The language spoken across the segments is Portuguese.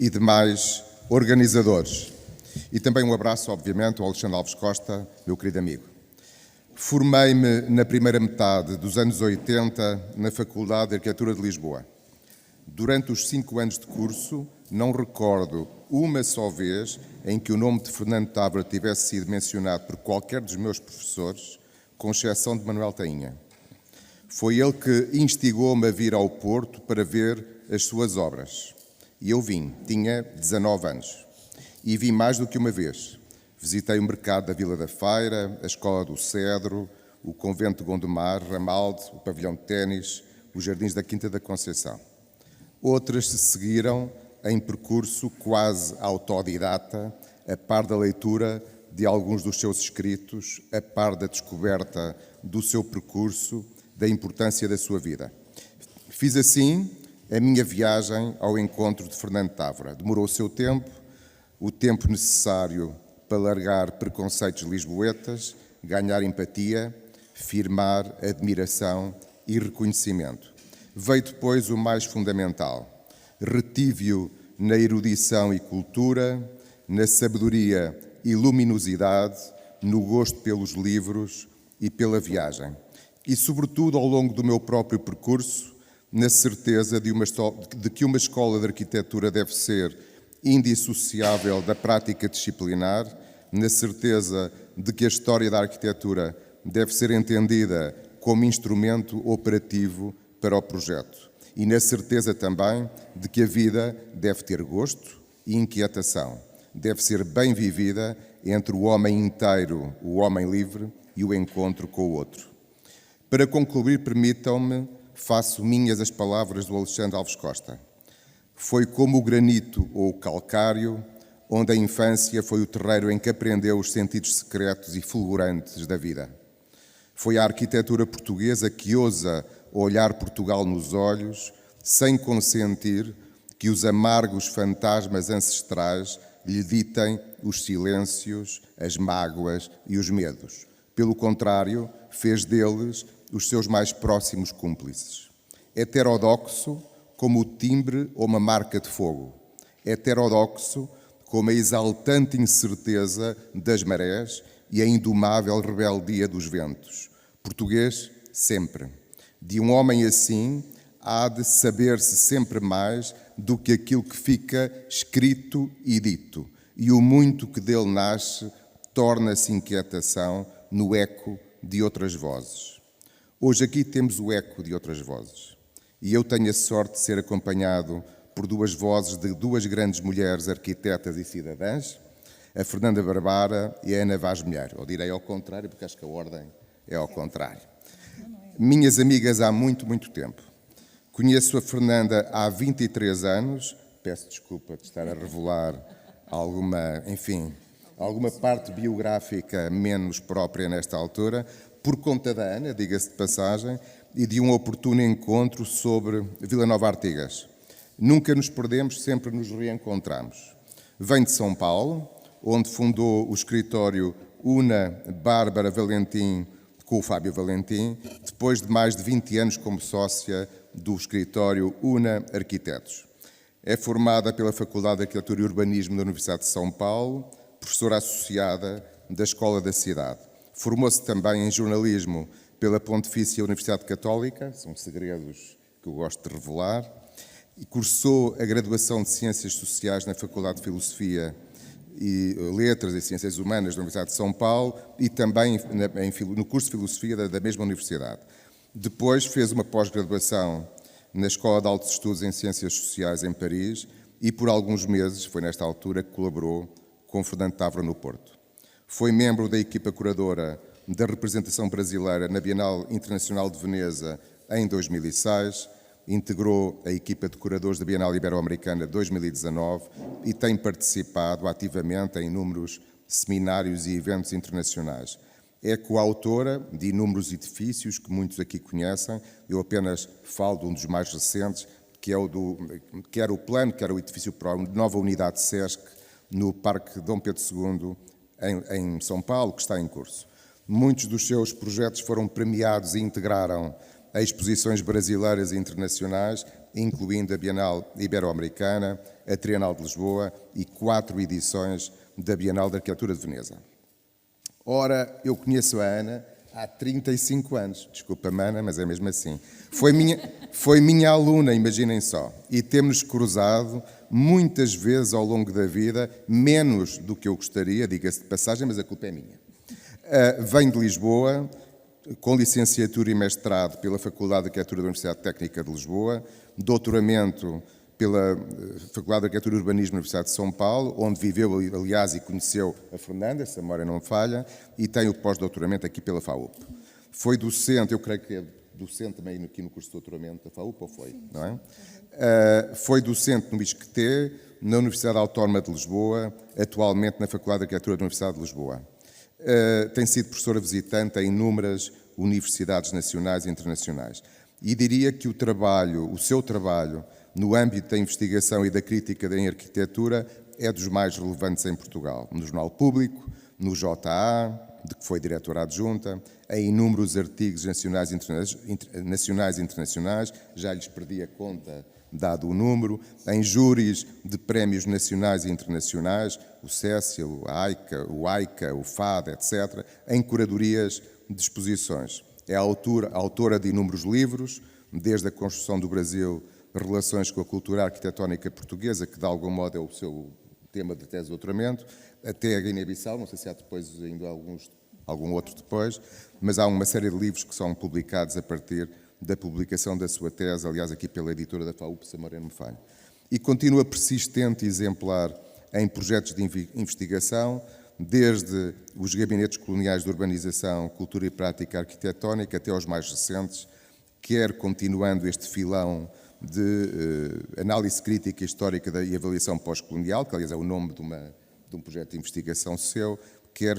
e demais organizadores. E também um abraço, obviamente, ao Alexandre Alves Costa, meu querido amigo. Formei-me na primeira metade dos anos 80 na Faculdade de Arquitetura de Lisboa. Durante os 5 anos de curso, não recordo uma só vez em que o nome de Fernando Távora tivesse sido mencionado por qualquer dos meus professores, com exceção de Manuel Tainha. Foi ele que instigou-me a vir ao Porto para ver as suas obras. E eu vim, tinha 19 anos. E vim mais do que uma vez. Visitei o mercado da Vila da Feira, a Escola do Cedro, o Convento de Gondomar, Ramalde, o Pavilhão de Ténis, os Jardins da Quinta da Conceição. Outras se seguiram em percurso quase autodidata, a par da leitura de alguns dos seus escritos, a par da descoberta do seu percurso, da importância da sua vida. Fiz assim a minha viagem ao encontro de Fernando Távora. Demorou o seu tempo, o tempo necessário para largar preconceitos lisboetas, ganhar empatia, firmar admiração e reconhecimento. Veio depois o mais fundamental. Retive-o na erudição e cultura, na sabedoria e luminosidade, no gosto pelos livros e pela viagem. E, sobretudo, ao longo do meu próprio percurso, na certeza de que uma escola de arquitetura deve ser indissociável da prática disciplinar, na certeza de que a história da arquitetura deve ser entendida como instrumento operativo para o projeto. E na certeza também de que a vida deve ter gosto e inquietação, deve ser bem vivida entre o homem inteiro, o homem livre, e o encontro com o outro. Para concluir, permitam-me, faço minhas as palavras do Alexandre Alves Costa. Foi como o granito ou o calcário, onde a infância foi o terreiro em que aprendeu os sentidos secretos e fulgurantes da vida. Foi a arquitetura portuguesa que ousa olhar Portugal nos olhos, sem consentir que os amargos fantasmas ancestrais lhe ditem os silêncios, as mágoas e os medos. Pelo contrário, fez deles os seus mais próximos cúmplices. Heterodoxo como o timbre ou uma marca de fogo. Heterodoxo como a exaltante incerteza das marés e a indomável rebeldia dos ventos. Português sempre. De um homem assim, há de saber-se sempre mais do que aquilo que fica escrito e dito, e o muito que dele nasce torna-se inquietação no eco de outras vozes. Hoje aqui temos o eco de outras vozes, e eu tenho a sorte de ser acompanhado por 2 vozes de 2 grandes mulheres arquitetas e cidadãs, a Fernanda Barbara e a Ana Vaz Mulher. Ou direi ao contrário, porque acho que a ordem é ao contrário. Minhas amigas há muito, muito tempo. Conheço a Fernanda há 23 anos. Peço desculpa de estar a revelar alguma parte biográfica menos própria nesta altura, por conta da Ana, diga-se de passagem, e de um oportuno encontro sobre Vila Nova Artigas. Nunca nos perdemos, sempre nos reencontramos. Vem de São Paulo, onde fundou o escritório Una Bárbara Valentim com o Fábio Valentim, depois de mais de 20 anos como sócia do escritório Una Arquitetos. É formada pela Faculdade de Arquitetura e Urbanismo da Universidade de São Paulo, professora associada da Escola da Cidade. Formou-se também em jornalismo pela Pontifícia Universidade Católica, são segredos que eu gosto de revelar, e cursou a graduação de Ciências Sociais na Faculdade de Filosofia e Letras e Ciências Humanas da Universidade de São Paulo e também no curso de Filosofia da mesma universidade. Depois fez uma pós-graduação na Escola de Altos Estudos em Ciências Sociais em Paris e por alguns meses, foi nesta altura, que colaborou com Fernando Távora no Porto. Foi membro da equipa curadora da representação brasileira na Bienal Internacional de Veneza em 2006, integrou a equipa de curadores da Bienal Ibero-Americana 2019 e tem participado ativamente em inúmeros seminários e eventos internacionais. É coautora de inúmeros edifícios que muitos aqui conhecem. Eu apenas falo de um dos mais recentes, que era o plano, que era o edifício para a nova unidade de SESC no Parque Dom Pedro II, em São Paulo, que está em curso. Muitos dos seus projetos foram premiados e integraram a exposições brasileiras e internacionais incluindo a Bienal Ibero-Americana, a Trienal de Lisboa e 4 edições da Bienal de Arquitetura de Veneza. Ora, eu conheço a Ana há 35 anos. Desculpa-me, Ana, mas é mesmo assim. Foi minha aluna, imaginem só. E temos-nos cruzado muitas vezes ao longo da vida, menos do que eu gostaria, diga-se de passagem, mas a culpa é minha. Venho de Lisboa, com licenciatura e mestrado pela Faculdade de Arquitetura da Universidade Técnica de Lisboa, doutoramento pela Faculdade de Arquitetura e Urbanismo da Universidade de São Paulo, onde viveu, aliás, e conheceu a Fernanda, se a memória não me falha, e tem o pós-doutoramento aqui pela FAUP. Foi docente, eu creio que é docente também aqui no curso de doutoramento da FAUP, ou foi? Sim, não é? Foi docente no ISCTE, na Universidade Autónoma de Lisboa, atualmente na Faculdade de Arquitetura da Universidade de Lisboa. Tem sido professora visitante em inúmeras universidades nacionais e internacionais. E diria que o seu trabalho, no âmbito da investigação e da crítica em arquitetura, é dos mais relevantes em Portugal. No Jornal Público, no JA, de que foi diretora adjunta, em inúmeros artigos nacionais e internacionais, já lhes perdi a conta, dado o número, em júris de prémios nacionais e internacionais, o Cecil, o AICA, o FAD, etc., em curadorias de exposições. É autora de inúmeros livros, desde a construção do Brasil, relações com a cultura arquitetónica portuguesa, que de algum modo é o seu tema de tese de doutoramento, até a Guiné-Bissau, não sei se há depois ainda algum outro depois, mas há uma série de livros que são publicados a partir da publicação da sua tese, aliás, aqui pela editora da FAUP, se a memória não me falha. E continua persistente e exemplar em projetos de investigação, desde os gabinetes coloniais de urbanização, cultura e prática arquitetónica, até aos mais recentes, quer continuando este filão de análise crítica histórica e avaliação pós-colonial, que aliás é o nome de um projeto de investigação seu, quer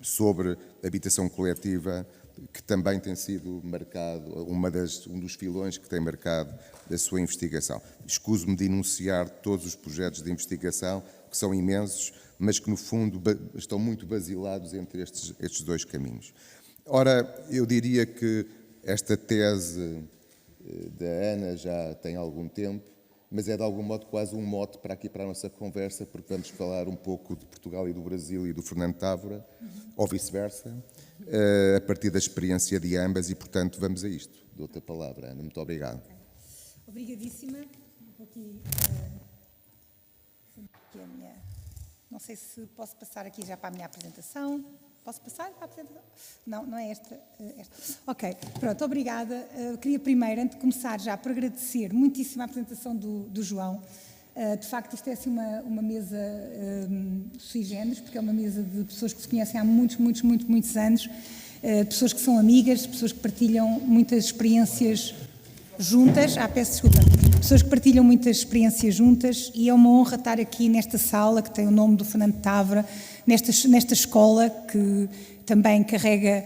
sobre habitação coletiva, que também tem sido marcado, um dos filões que tem marcado a sua investigação. Escuso-me de enunciar todos os projetos de investigação, que são imensos, mas que no fundo estão muito basilados entre estes dois caminhos. Ora, eu diria que esta tese da Ana já tem algum tempo, mas é de algum modo quase um mote para aqui para a nossa conversa, porque vamos falar um pouco de Portugal e do Brasil e do Fernando Távora, ou vice-versa, a partir da experiência de ambas e, portanto, vamos a isto. Dou-te a palavra, Ana. Muito obrigado. Obrigadíssima. Vou aqui a minha... Não sei se posso passar aqui já para a minha apresentação. Posso passar para a apresentação? Não é esta. Ok, pronto, obrigada. Queria primeiro, antes de começar já, por agradecer muitíssimo a apresentação do João. De facto, isto é assim uma mesa sui generis, porque é uma mesa de pessoas que se conhecem há muitos anos, pessoas que são amigas, pessoas que partilham muitas experiências juntas. Peço desculpa. Pessoas que partilham muitas experiências juntas, e é uma honra estar aqui nesta sala que tem o nome do Fernando Távora, nesta escola que também carrega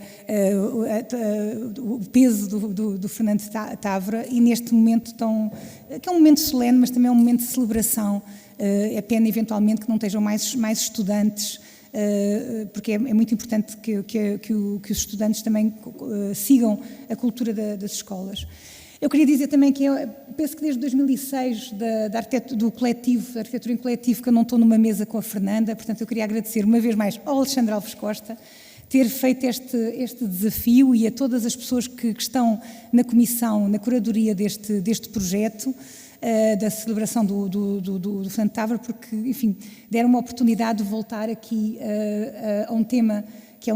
o peso do Fernando Távora, e neste momento que é um momento solene, mas também é um momento de celebração. É pena eventualmente que não estejam mais estudantes, porque é muito importante que os estudantes também sigam a cultura das escolas. Eu queria dizer também que penso que desde 2006 do coletivo, da arquitetura em coletivo, que eu não estou numa mesa com a Fernanda, portanto eu queria agradecer uma vez mais ao Alexandre Alves Costa ter feito este desafio, e a todas as pessoas que estão na comissão, na curadoria deste projeto, da celebração do Fernando Távora, porque, enfim, deram uma oportunidade de voltar aqui a um tema que é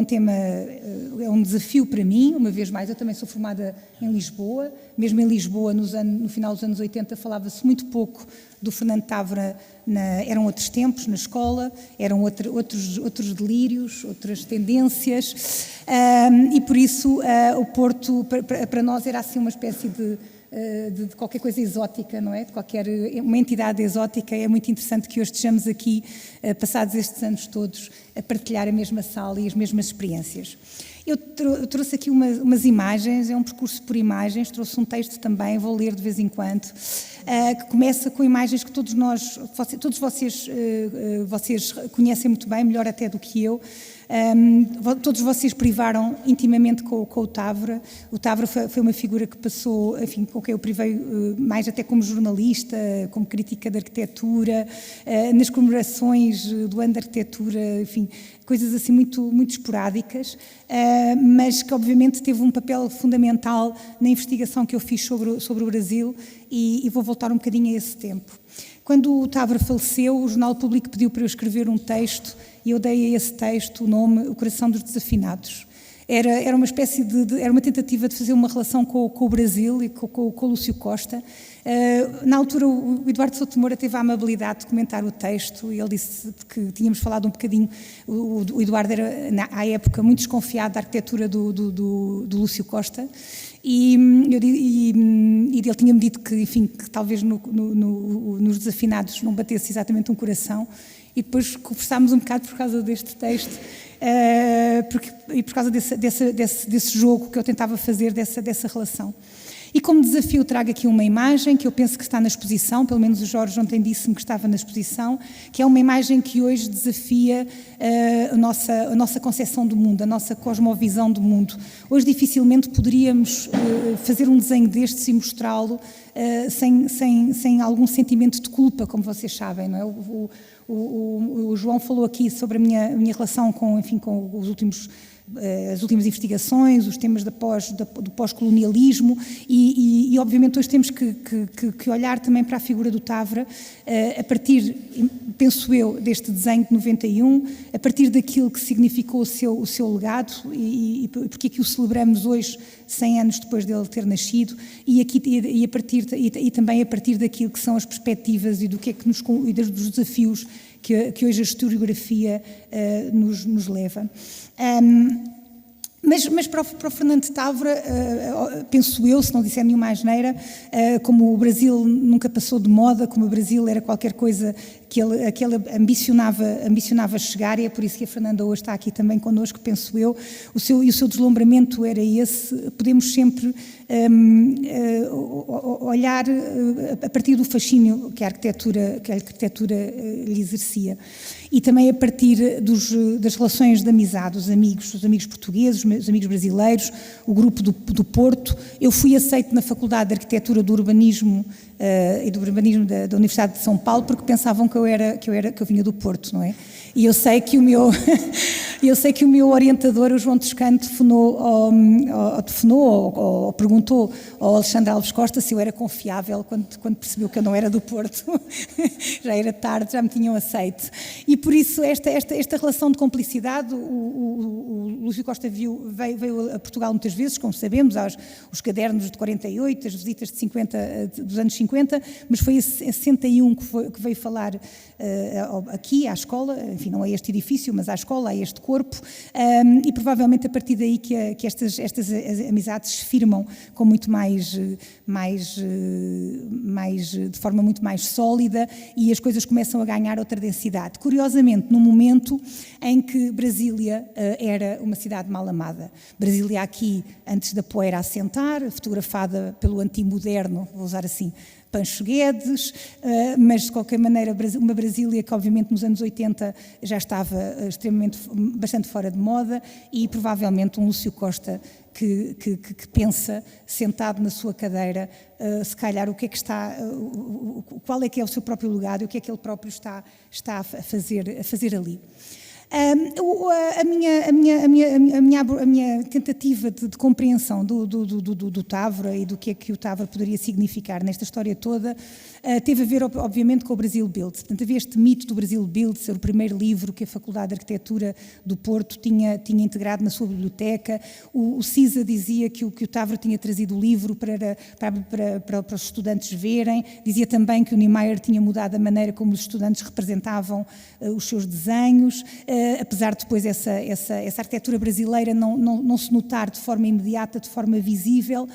um desafio para mim. Uma vez mais, eu também sou formada em Lisboa. Mesmo em Lisboa, no final dos anos 80, falava-se muito pouco do Fernando Távora. Eram outros tempos na escola, eram outros delírios, outras tendências, e por isso o Porto, para nós, era assim uma espécie de qualquer coisa exótica, não é? Uma entidade exótica. É muito interessante que hoje estejamos aqui, passados estes anos todos, a partilhar a mesma sala e as mesmas experiências. Eu trouxe aqui umas imagens, é um percurso por imagens, trouxe um texto também, vou ler de vez em quando. que começa com imagens que todos vocês conhecem muito bem, melhor até do que eu. Todos vocês privaram intimamente com o Távora. O Távora foi uma figura que passou, enfim, com quem eu privei mais até como jornalista, como crítica de arquitetura, nas comemorações do ano da arquitetura, enfim, coisas assim muito, muito esporádicas, mas que obviamente teve um papel fundamental na investigação que eu fiz sobre o Brasil e vou voltar um bocadinho a esse tempo. Quando o Távora faleceu, o Jornal Público pediu para eu escrever um texto e eu dei a esse texto o nome O Coração dos Desafinados. Era uma espécie era uma tentativa de fazer uma relação com o Brasil e com o Lúcio Costa. Na altura, o Eduardo Souto Moura teve a amabilidade de comentar o texto e ele disse que tínhamos falado um bocadinho. O Eduardo era, à época, muito desconfiado da arquitetura do Lúcio Costa. E ele tinha-me dito que, enfim, que talvez nos Desafinados não batesse exatamente um coração, e depois conversámos um bocado por causa deste texto, e por causa desse jogo que eu tentava fazer, dessa relação. E como desafio trago aqui uma imagem que eu penso que está na exposição, pelo menos o Jorge ontem disse-me que estava na exposição, que é uma imagem que hoje desafia a nossa concepção do mundo, a nossa cosmovisão do mundo. Hoje dificilmente poderíamos fazer um desenho destes e mostrá-lo sem algum sentimento de culpa, como vocês sabem, não é? O João falou aqui sobre a minha relação com os últimos as últimas investigações, os temas do pós-colonialismo e obviamente hoje temos que olhar também para a figura do Távora a partir, penso eu, deste desenho de 91, a partir daquilo que significou o seu legado e porque é que o celebramos hoje, 100 anos depois dele ter nascido, e também a partir daquilo que são as perspectivas e dos desafios que hoje a historiografia nos leva. Mas para o Fernando Távora, penso eu, se não disser nenhuma asneira, como o Brasil nunca passou de moda, como o Brasil era qualquer coisa que ele ambicionava chegar, e é por isso que a Fernanda hoje está aqui também connosco, penso eu, o seu deslumbramento era esse. Podemos sempre olhar a partir do fascínio que a arquitetura lhe exercia, e também a partir das relações de amizade, os amigos portugueses, os amigos brasileiros, o grupo do Porto. Eu fui aceito na Faculdade de Arquitetura do Urbanismo e do Urbanismo da Universidade de São Paulo porque pensavam que eu vinha do Porto, não é? E eu sei que o meu orientador, o João Toscano, telefonou ou perguntou ao Alexandre Alves Costa se eu era confiável quando percebeu que eu não era do Porto. Já era tarde, já me tinham aceito. E por isso esta relação de cumplicidade, o Lúcio Costa veio a Portugal muitas vezes, como sabemos, os cadernos de 48, as visitas de 50, dos anos 50, mas foi em 61 que veio falar aqui à escola, enfim, não a este edifício, mas à escola, a este corpo, e provavelmente a partir daí que estas amizades se firmam com muito de forma muito mais sólida, e as coisas começam a ganhar outra densidade. Curiosamente, no momento em que Brasília era uma cidade mal amada. Brasília aqui, antes da poeira assentar, fotografada pelo antimoderno, vou usar assim, Pancho Guedes, mas de qualquer maneira uma Brasília que obviamente nos anos 80 já estava bastante fora de moda, e provavelmente um Lúcio Costa que pensa, sentado na sua cadeira, se calhar qual é que é o seu próprio legado e o que é que ele próprio está a fazer ali. A minha tentativa de compreensão do Távora e do que é que o Távora poderia significar nesta história toda teve a ver, obviamente, com o Brasil Build. Portanto, havia este mito do Brasil Build ser o primeiro livro que a Faculdade de Arquitetura do Porto tinha integrado na sua biblioteca. O CISA dizia que o Távora tinha trazido o livro para os estudantes verem. Dizia também que o Niemeyer tinha mudado a maneira como os estudantes representavam os seus desenhos. Apesar de depois essa arquitetura brasileira não se notar de forma imediata, de forma visível.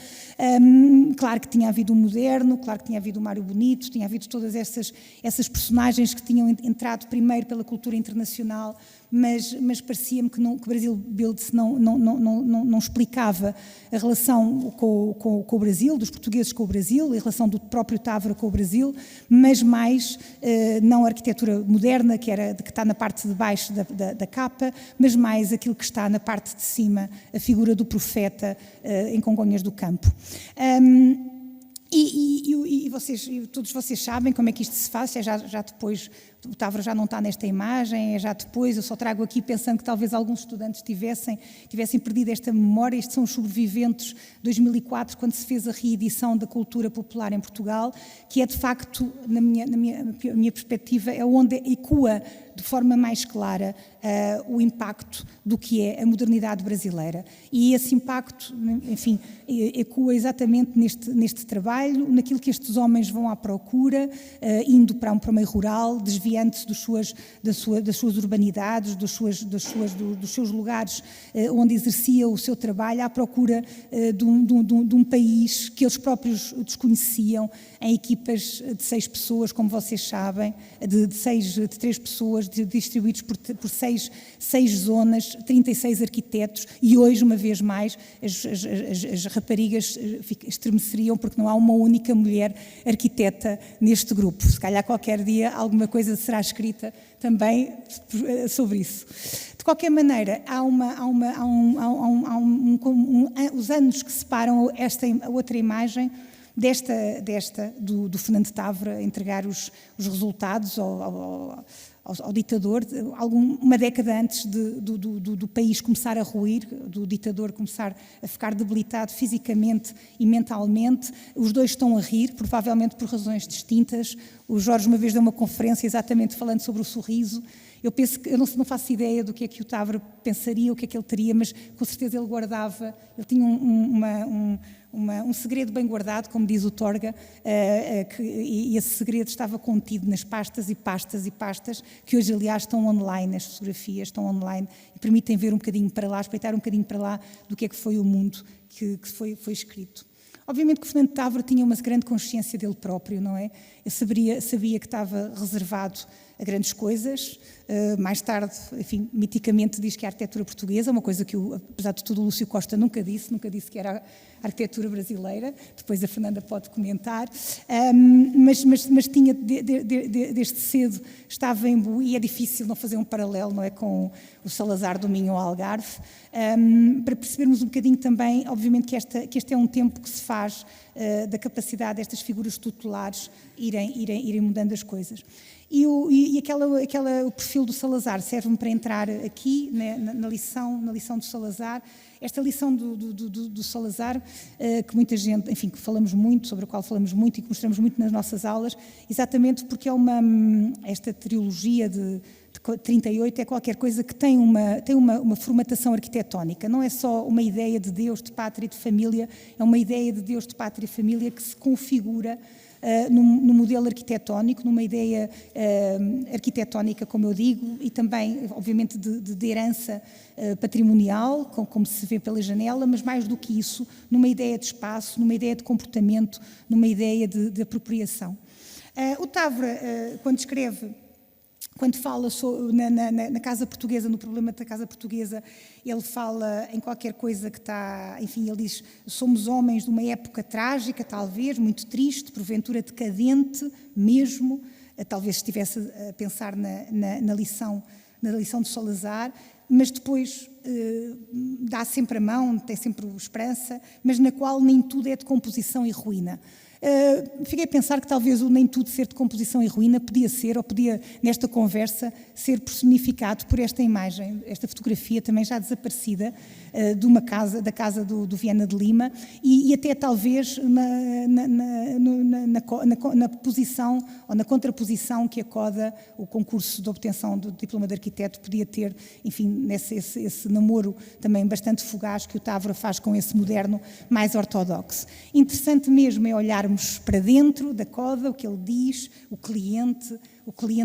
Claro que tinha havido o moderno, claro que tinha havido o Mário Bonito, tinha havido todas essas personagens que tinham entrado primeiro pela cultura internacional, mas parecia-me que o Brasil Builds não explicava a relação com o Brasil, dos portugueses com o Brasil, a relação do próprio Távora com o Brasil, mas mais não a arquitetura moderna, que está na parte de baixo da capa, mas mais aquilo que está na parte de cima, a figura do profeta em Congonhas do Campo. Todos vocês sabem como é que isto se faz, já depois, o Távora já não está nesta imagem, é já depois, eu só trago aqui pensando que talvez alguns estudantes tivessem perdido esta memória. Estes são os sobreviventes de 2004, quando se fez a reedição da cultura popular em Portugal, que é de facto, na minha perspectiva, é onde ecoa de forma mais clara o impacto do que é a modernidade brasileira. E esse impacto, enfim, ecoa exatamente neste trabalho, naquilo que estes homens vão à procura, indo para um meio rural, desviando-se das suas urbanidades, dos seus lugares onde exercia o seu trabalho, à procura de um país que eles próprios desconheciam, em equipas de 6 pessoas, como vocês sabem, de 3 pessoas, distribuídos por 6 zonas, 36 arquitetos, e hoje, uma vez mais, as raparigas estremeceriam porque não há uma única mulher arquiteta neste grupo. Se calhar qualquer dia alguma coisa será escrita também sobre isso. De qualquer maneira, os anos que separam a outra imagem do Fernando Távora entregar os resultados ao ditador, uma década antes do país começar a ruir, do ditador começar a ficar debilitado fisicamente e mentalmente. Os dois estão a rir, provavelmente por razões distintas. O Jorge uma vez deu uma conferência exatamente falando sobre o sorriso. Eu penso que, eu não faço ideia do que é que o Távora pensaria, o que é que ele teria, mas com certeza ele guardava, ele tinha um segredo bem guardado, como diz o Torga, e esse segredo estava contido nas pastas e pastas e pastas, que hoje, aliás, estão online, as fotografias estão online e permitem ver um bocadinho para lá, espreitar um bocadinho para lá do que é que foi o mundo que foi escrito. Obviamente que o Fernando Távora tinha uma grande consciência dele próprio, não é? Eu sabia que estava reservado a grandes coisas. Mais tarde, enfim, miticamente diz que a arquitetura portuguesa, uma coisa que, apesar de tudo, o Lúcio Costa nunca disse que era a arquitetura brasileira. Depois a Fernanda pode comentar. Mas tinha, desde cedo, estava e é difícil não fazer um paralelo, não é, com o Salazar do Minho ao Algarve, para percebermos um bocadinho também, obviamente, que este é um tempo que se faz da capacidade destas figuras tutelares irem mudando as coisas. E o perfil do Salazar serve-me para entrar aqui na lição do Salazar. Esta lição do Salazar, que muita gente, enfim, que falamos muito, sobre a qual falamos muito e que mostramos muito nas nossas aulas, exatamente porque esta trilogia de 38 é qualquer coisa que tem uma formatação arquitetónica. Não é só uma ideia de Deus, de pátria e de família, é uma ideia de Deus, de pátria e família que se configura no modelo arquitetónico, numa ideia arquitetónica, como eu digo, e também, obviamente, de herança patrimonial, como se vê pela janela, mas mais do que isso, numa ideia de espaço, numa ideia de comportamento, numa ideia de apropriação. O Távora, quando fala na Casa Portuguesa, no problema da Casa Portuguesa, ele fala em qualquer coisa que está, enfim, ele diz, somos homens de uma época trágica, talvez, muito triste, porventura decadente mesmo, talvez estivesse a pensar na lição de Salazar, mas depois dá sempre a mão, tem sempre esperança, mas na qual nem tudo é de composição e ruína. Fiquei a pensar que talvez o nem tudo ser de composição e ruína podia, nesta conversa, ser personificado por esta imagem, esta fotografia também já desaparecida, da casa do Viana de Lima, e até talvez na posição ou na contraposição que a CODA, o concurso de obtenção do diploma de arquiteto, podia ter, enfim, esse namoro também bastante fugaz que o Távora faz com esse moderno mais ortodoxo. Interessante mesmo é olharmos para dentro da CODA, o que ele diz, o cliente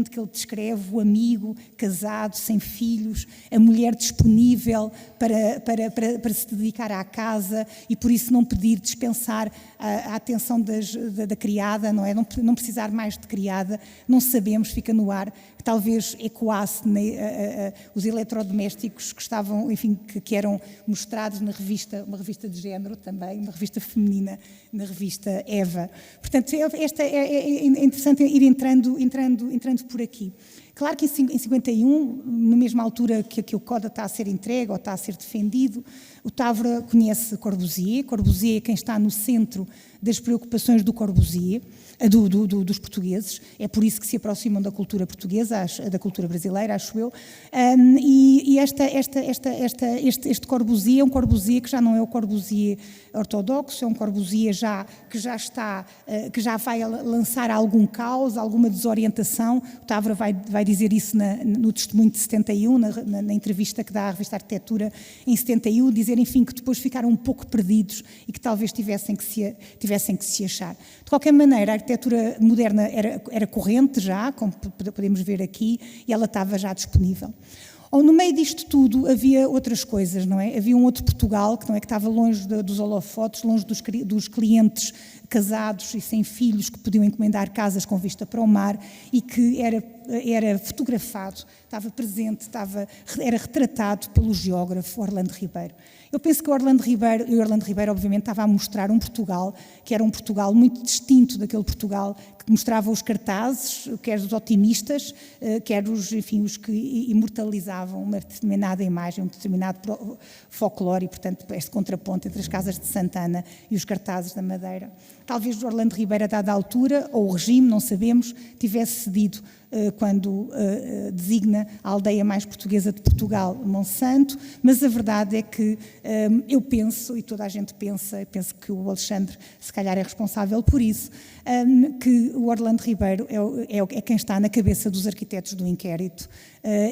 que ele descreve, o amigo, casado, sem filhos, a mulher disponível para se dedicar à casa e por isso não pedir, dispensar a atenção da criada, não é? Não precisar mais de criada, não sabemos, fica no ar. que talvez ecoasse os eletrodomésticos que estavam, enfim, que eram mostrados na revista, uma revista de género também, uma revista feminina, na revista Eva. Portanto, é interessante ir entrando por aqui. Claro que em 51, na mesma altura que o Coda está a ser entregue ou está a ser defendido, o Távora conhece Corbusier. Corbusier é quem está no centro das preocupações do Corbusier, dos portugueses. É por isso que se aproximam da cultura portuguesa, da cultura brasileira, acho eu. E este Corbusier é um Corbusier que já não é o Corbusier ortodoxo, é um Corbusier que já vai lançar algum caos, alguma desorientação. O Távora vai dizer isso no testemunho de 71, na entrevista que dá à revista Arquitetura em 71, dizer, enfim, que depois ficaram um pouco perdidos e que talvez tivessem que se achar. De qualquer maneira, a arquitetura moderna era corrente já, como podemos ver aqui, e ela estava já disponível. No meio disto tudo havia outras coisas, não é? Havia um outro Portugal que estava longe dos holofotes, longe dos clientes casados e sem filhos que podiam encomendar casas com vista para o mar e que era fotografado, estava presente, era retratado pelo geógrafo Orlando Ribeiro. Eu penso que o Orlando Ribeiro obviamente estava a mostrar um Portugal que era um Portugal muito distinto daquele Portugal que mostrava os cartazes, quer os otimistas, quer os que imortalizavam uma determinada imagem, um determinado folclore e, portanto, este contraponto entre as casas de Santana e os cartazes da Madeira. Talvez o Orlando Ribeiro, a dada altura, ou o regime, não sabemos, tivesse cedido quando designa a aldeia mais portuguesa de Portugal, Monsanto, mas a verdade é que eu penso, e toda a gente pensa, penso que o Alexandre se calhar é responsável por isso, que o Orlando Ribeiro é quem está na cabeça dos arquitetos do inquérito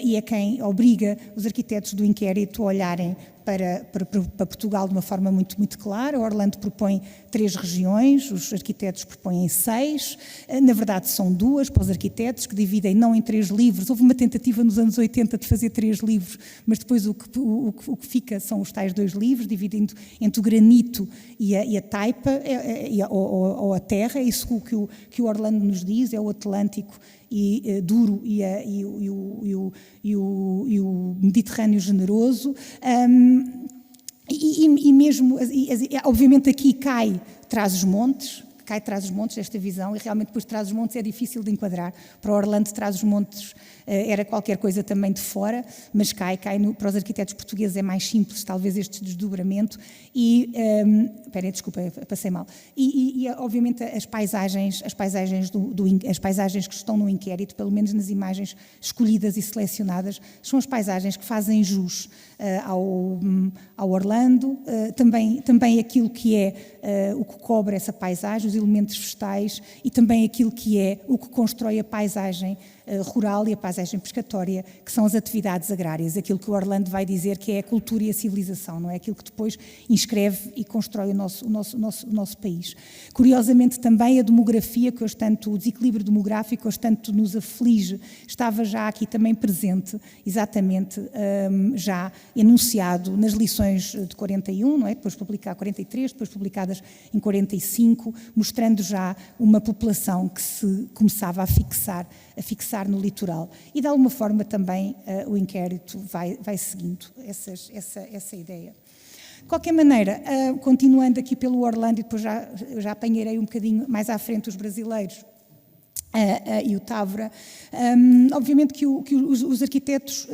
e é quem obriga os arquitetos do inquérito a olharem para Portugal de uma forma muito, muito clara. O Orlando propõe 3 regiões, os arquitetos propõem 6, na verdade são 2 para os arquitetos, que dividem não em 3 livros. Houve uma tentativa nos anos 80 de fazer 3 livros, mas depois o que fica são os tais 2 livros, dividindo entre o granito e a taipa, ou a terra. É isso que o Orlando nos diz, é o Atlântico duro e o Mediterrâneo generoso. E mesmo, obviamente aqui cai Trás-os-Montes esta visão, e realmente depois Trás-os-Montes é difícil de enquadrar. Para o Orlando, Trás-os-Montes era qualquer coisa também de fora, mas cai para os arquitetos portugueses é mais simples, talvez este desdobramento, desculpa, passei mal. E obviamente as paisagens que estão no inquérito, pelo menos nas imagens escolhidas e selecionadas, são as paisagens que fazem jus ao Orlando, também aquilo que é o que cobre essa paisagem, os elementos vegetais, e também aquilo que é o que constrói a paisagem rural e a paisagem pescatória, que são as atividades agrárias, aquilo que o Orlando vai dizer que é a cultura e a civilização, não é? Aquilo que depois inscreve e constrói o nosso país. Curiosamente também a demografia, que hoje tanto, o desequilíbrio demográfico, hoje tanto nos aflige, estava já aqui também presente, exatamente já enunciado nas lições de 41, não é? Depois publicado 43, depois publicadas em 45, mostrando já uma população que se começava a fixar no litoral. E de alguma forma também o inquérito vai seguindo essa ideia. De qualquer maneira, continuando aqui pelo Orlando, e depois já apanharei um bocadinho mais à frente os brasileiros, e o Távora, obviamente que os arquitetos,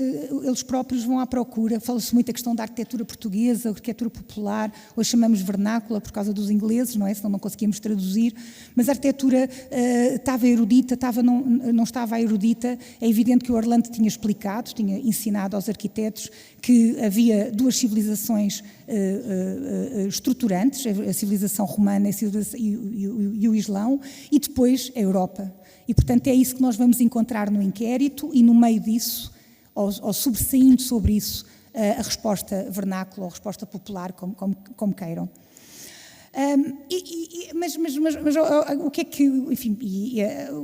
eles próprios vão à procura, fala-se muito da questão da arquitetura portuguesa, arquitetura popular, hoje chamamos vernácula por causa dos ingleses, não é? Senão não conseguimos traduzir, mas a arquitetura estava erudita, não estava erudita. É evidente que o Orlando tinha explicado, tinha ensinado aos arquitetos que havia 2 civilizações estruturantes, a civilização romana e o Islão, e depois a Europa. E, portanto, é isso que nós vamos encontrar no inquérito e, no meio disso, ou sobressaindo sobre isso, a resposta vernácula ou a resposta popular, como queiram. Mas o que é que, enfim,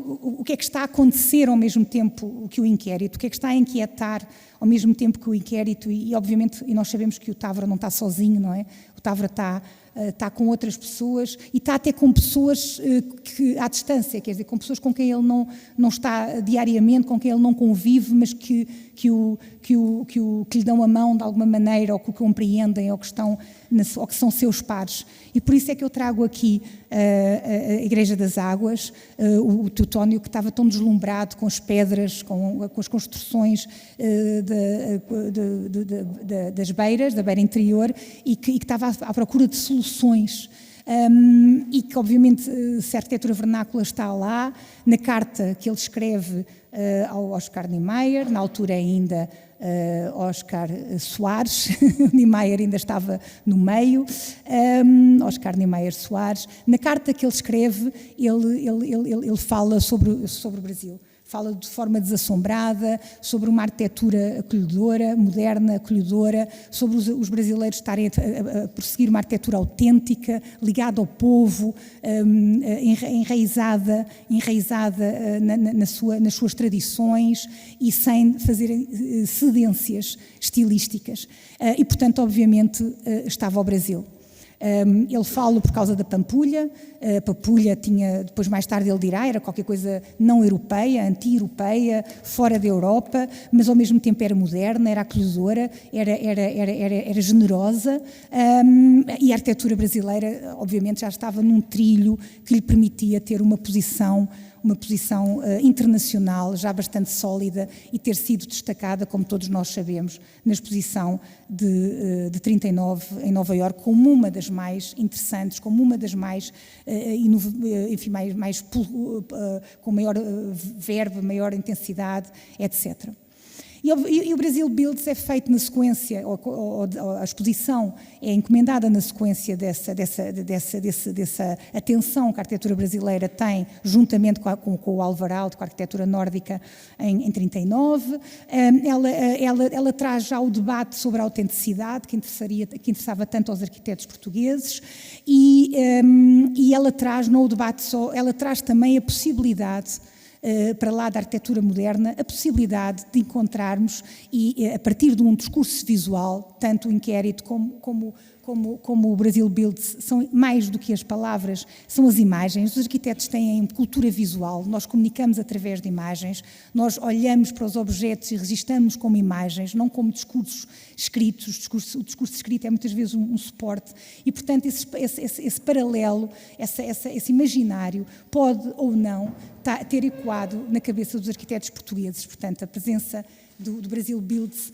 o que é que está a acontecer ao mesmo tempo que o inquérito? O que é que está a inquietar ao mesmo tempo que o inquérito? E obviamente, nós sabemos que o Távora não está sozinho, não é? Tavra está com outras pessoas e está até com pessoas que, à distância, quer dizer, com pessoas com quem ele não está diariamente, com quem ele não convive, mas que lhe dão a mão de alguma maneira, ou que o compreendem, ou que são seus pares. E por isso é que eu trago aqui a Igreja das Águas, o Teutónio, que estava tão deslumbrado com as pedras, com as construções das beiras, da beira interior, e que estava à procura de soluções. E que obviamente se a arquitetura vernácula está lá, na carta que ele escreve ao Oscar Niemeyer, na altura ainda Oscar Soares, Niemeyer ainda estava no meio, Oscar Niemeyer Soares, na carta que ele escreve, ele fala sobre o Brasil. Fala de forma desassombrada, sobre uma arquitetura acolhedora, moderna, acolhedora, sobre os brasileiros estarem a prosseguir uma arquitetura autêntica, ligada ao povo, enraizada nas suas tradições e sem fazerem cedências estilísticas. E, portanto, obviamente, estava o Brasil. Ele fala por causa da Pampulha. A Pampulha tinha, depois mais tarde ele dirá, era qualquer coisa não europeia, anti-europeia, fora da Europa, mas ao mesmo tempo era moderna, era acolhedora, era generosa, e a arquitetura brasileira obviamente já estava num trilho que lhe permitia ter uma posição internacional já bastante sólida e ter sido destacada, como todos nós sabemos, na exposição de 39 em Nova Iorque, como uma das mais interessantes, como uma das mais, enfim, com maior verve, maior intensidade, etc. E o Brasil Builds é feito na sequência, ou a exposição é encomendada na sequência dessa atenção que a arquitetura brasileira tem, juntamente com o Alvarado, com a arquitetura nórdica em 39. Ela traz já o debate sobre a autenticidade, que interessava tanto aos arquitetos portugueses, e ela traz, não o debate só, ela traz também a possibilidade, para lá da arquitetura moderna, a possibilidade de encontrarmos, e a partir de um discurso visual, tanto o inquérito como o Brasil Builds, são mais do que as palavras, são as imagens. Os arquitetos têm cultura visual, nós comunicamos através de imagens, nós olhamos para os objetos e registramos como imagens, não como discursos escritos. O discurso escrito é muitas vezes um suporte, e portanto esse paralelo, esse imaginário pode ou não ter ecoado na cabeça dos arquitetos portugueses. Portanto, a presença do Brasil Builds